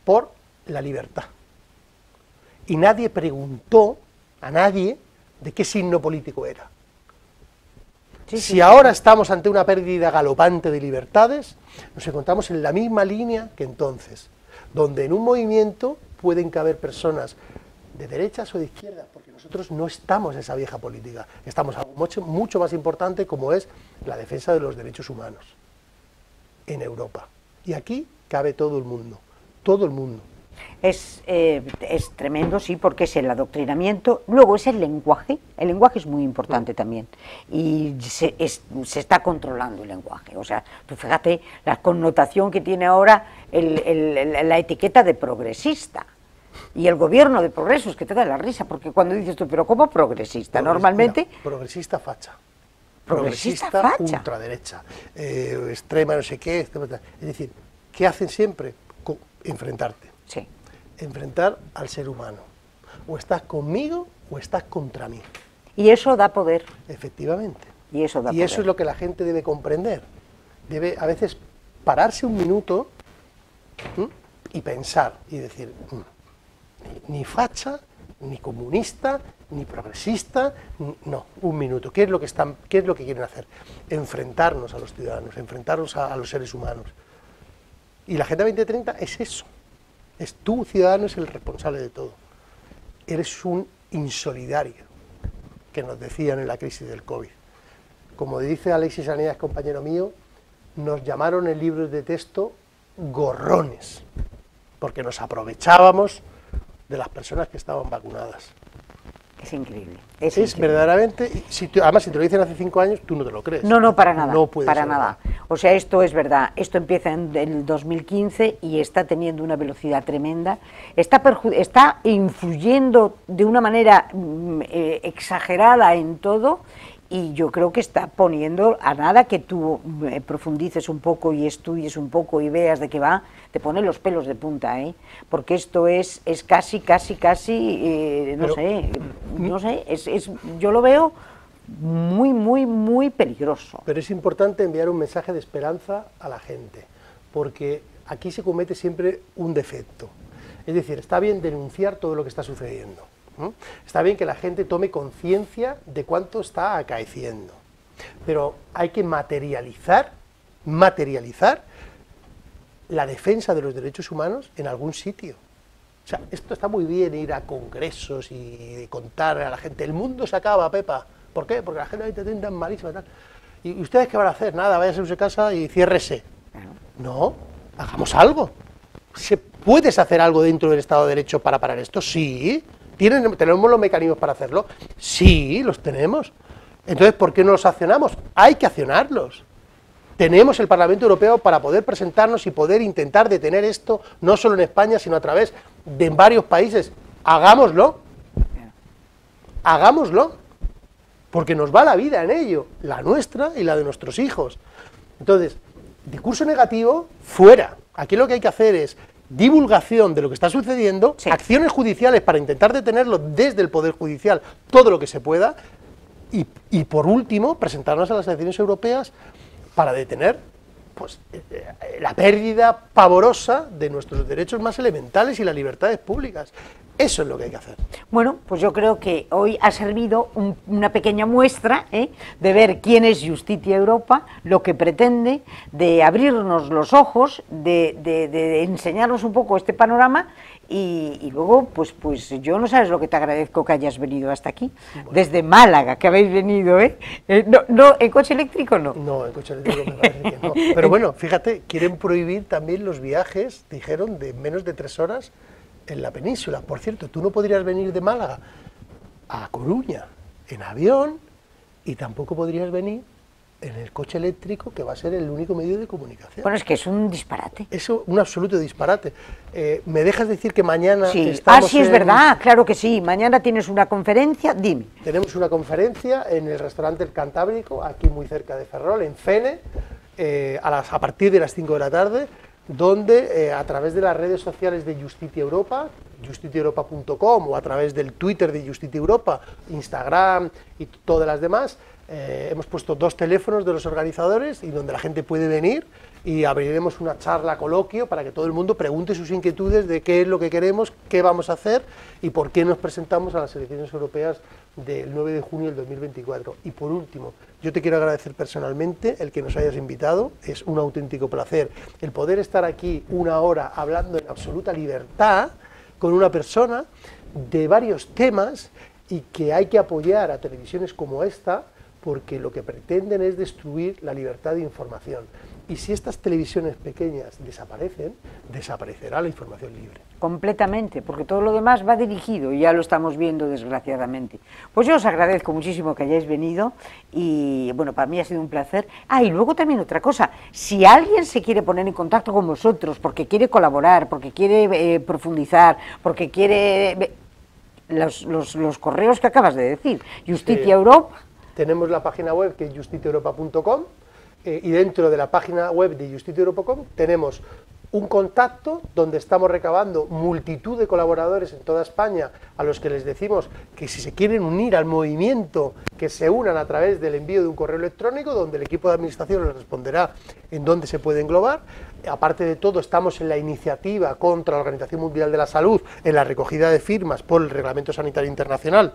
por la libertad. Y nadie preguntó a nadie de qué signo político era. Si ahora estamos ante una pérdida galopante de libertades, nos encontramos en la misma línea que entonces, donde en un movimiento pueden caber personas de derechas o de izquierdas, porque nosotros no estamos en esa vieja política, estamos algo mucho más importante, como es la defensa de los derechos humanos en Europa. Y aquí cabe todo el mundo, todo el mundo. Es tremendo, sí, porque es el adoctrinamiento, luego es el lenguaje es muy importante también, y se está controlando el lenguaje, o sea, tú fíjate la connotación que tiene ahora la etiqueta de progresista, y el gobierno de progreso, es que te da la risa, porque cuando dices tú, pero ¿cómo progresista? Normalmente... Mira, progresista facha. Progresista facha. Ultraderecha, extrema no sé qué, es decir, ¿qué hacen siempre? Enfrentarte. Sí. Enfrentar al ser humano. O estás conmigo o estás contra mí. Y eso da poder. Efectivamente. Y eso es lo que la gente debe comprender. Debe a veces pararse un minuto y pensar y decir, ni facha, ni comunista, ni progresista, no, un minuto. ¿Qué es lo que quieren hacer? Enfrentarnos a los ciudadanos, enfrentarnos a los seres humanos. Y la Agenda 2030 es eso. Tu ciudadano es el responsable de todo. Eres un insolidario, que nos decían en la crisis del COVID. Como dice Alexis Anías, compañero mío, nos llamaron en libros de texto gorrones, porque nos aprovechábamos de las personas que estaban vacunadas. Es increíble. Es increíble. Verdaderamente, además si te lo dicen hace 5 años, tú no te lo crees. No, para nada. No puede para ser nada. Verdad. O sea, esto es verdad. Esto empieza en el 2015 y está teniendo una velocidad tremenda. Está influyendo de una manera exagerada en todo. Y yo creo que está poniendo, a nada que tú profundices un poco y estudies un poco y veas de qué va, te pone los pelos de punta, porque esto es casi, no sé, yo lo veo muy peligroso. Pero es importante enviar un mensaje de esperanza a la gente, porque aquí se comete siempre un defecto. Es decir, está bien denunciar todo lo que está sucediendo. Está bien que la gente tome conciencia de cuánto está acaeciendo, pero hay que materializar la defensa de los derechos humanos en algún sitio. O sea, esto está muy bien, ir a congresos y contar a la gente, el mundo se acaba, Pepa. ¿Por qué? Porque la gente ahorita es malísima. Tal. ¿Y ustedes qué van a hacer? Nada, váyase a su casa y ciérrese. No, hagamos algo. ¿Puedes hacer algo dentro del Estado de Derecho para parar esto? Sí. ¿Tenemos los mecanismos para hacerlo? Sí, los tenemos. Entonces, ¿por qué no los accionamos? Hay que accionarlos. Tenemos el Parlamento Europeo para poder presentarnos y poder intentar detener esto, no solo en España, sino a través de varios países. Hagámoslo. Hagámoslo. Porque nos va la vida en ello, la nuestra y la de nuestros hijos. Entonces, discurso negativo, fuera. Aquí lo que hay que hacer es divulgación de lo que está sucediendo, sí, acciones judiciales para intentar detenerlo desde el Poder Judicial, todo lo que se pueda, y por último, presentarnos a las elecciones europeas para detener pues, la pérdida pavorosa de nuestros derechos más elementales y las libertades públicas. Eso es lo que hay que hacer. Bueno, pues yo creo que hoy ha servido una pequeña muestra de ver quién es Justitia Europa, lo que pretende, de abrirnos los ojos, de enseñarnos un poco este panorama y luego, pues yo no sabes lo que te agradezco que hayas venido hasta aquí, bueno, desde Málaga, que habéis venido, no, ¿en coche eléctrico no? No, en coche eléctrico me parece que no. Pero bueno, fíjate, quieren prohibir también los viajes, dijeron, de menos de 3 horas en la península. Por cierto, tú no podrías venir de Málaga a Coruña en avión y tampoco podrías venir en el coche eléctrico, que va a ser el único medio de comunicación. Bueno, es que es un disparate. Es un absoluto disparate. ¿Me dejas decir que mañana sí. estamos sí, es verdad, claro que sí. Mañana tienes una conferencia, dime. Tenemos una conferencia en el restaurante El Cantábrico, aquí muy cerca de Ferrol, en Fene, a partir de las 5 de la tarde, donde a través de las redes sociales de Justitia Europa, justitiaeuropa.com, o a través del Twitter de Justitia Europa, Instagram y todas las demás, hemos puesto 2 teléfonos de los organizadores y donde la gente puede venir, y abriremos una charla, coloquio, para que todo el mundo pregunte sus inquietudes de qué es lo que queremos, qué vamos a hacer y por qué nos presentamos a las elecciones europeas del 9 de junio del 2024. Y por último, yo te quiero agradecer personalmente el que nos hayas invitado, es un auténtico placer el poder estar aquí 1 hora hablando en absoluta libertad con una persona de varios temas, y que hay que apoyar a televisiones como esta, porque lo que pretenden es destruir la libertad de información. Y si estas televisiones pequeñas desaparecen, desaparecerá la información libre. Completamente, porque todo lo demás va dirigido, y ya lo estamos viendo desgraciadamente. Pues yo os agradezco muchísimo que hayáis venido, y bueno, para mí ha sido un placer. Y luego también otra cosa, si alguien se quiere poner en contacto con vosotros, porque quiere colaborar, porque quiere profundizar, porque quiere... Los correos que acabas de decir, Justitia Europa... Tenemos la página web, que es justitiaeuropa.com, y dentro de la página web de justitiaeuropa.com tenemos un contacto donde estamos recabando multitud de colaboradores en toda España, a los que les decimos que si se quieren unir al movimiento, que se unan a través del envío de un correo electrónico, donde el equipo de administración les responderá en dónde se puede englobar. Aparte de todo, estamos en la iniciativa contra la Organización Mundial de la Salud, en la recogida de firmas por el Reglamento Sanitario Internacional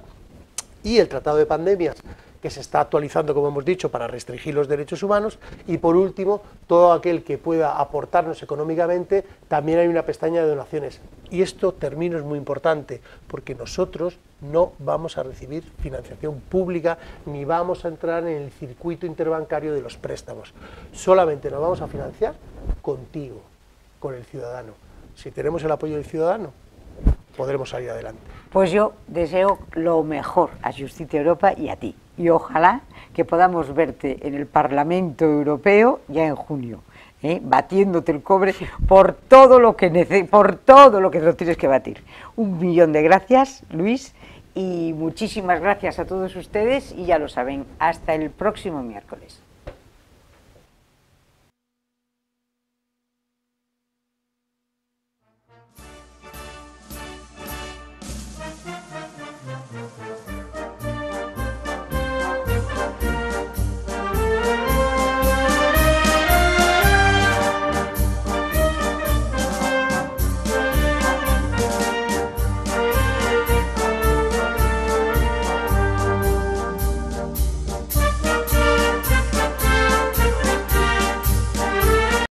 y el Tratado de Pandemias, que se está actualizando, como hemos dicho, para restringir los derechos humanos. Y por último, todo aquel que pueda aportarnos económicamente, también hay una pestaña de donaciones. Y esto, termino, es muy importante, porque nosotros no vamos a recibir financiación pública, ni vamos a entrar en el circuito interbancario de los préstamos. Solamente nos vamos a financiar contigo, con el ciudadano. Si tenemos el apoyo del ciudadano, podremos salir adelante. Pues yo deseo lo mejor a Justitia Europa y a ti. Y ojalá que podamos verte en el Parlamento Europeo ya en junio, batiéndote el cobre por todo lo que lo tienes que batir. 1.000.000 de gracias, Luis, y muchísimas gracias a todos ustedes, y ya lo saben, hasta el próximo miércoles.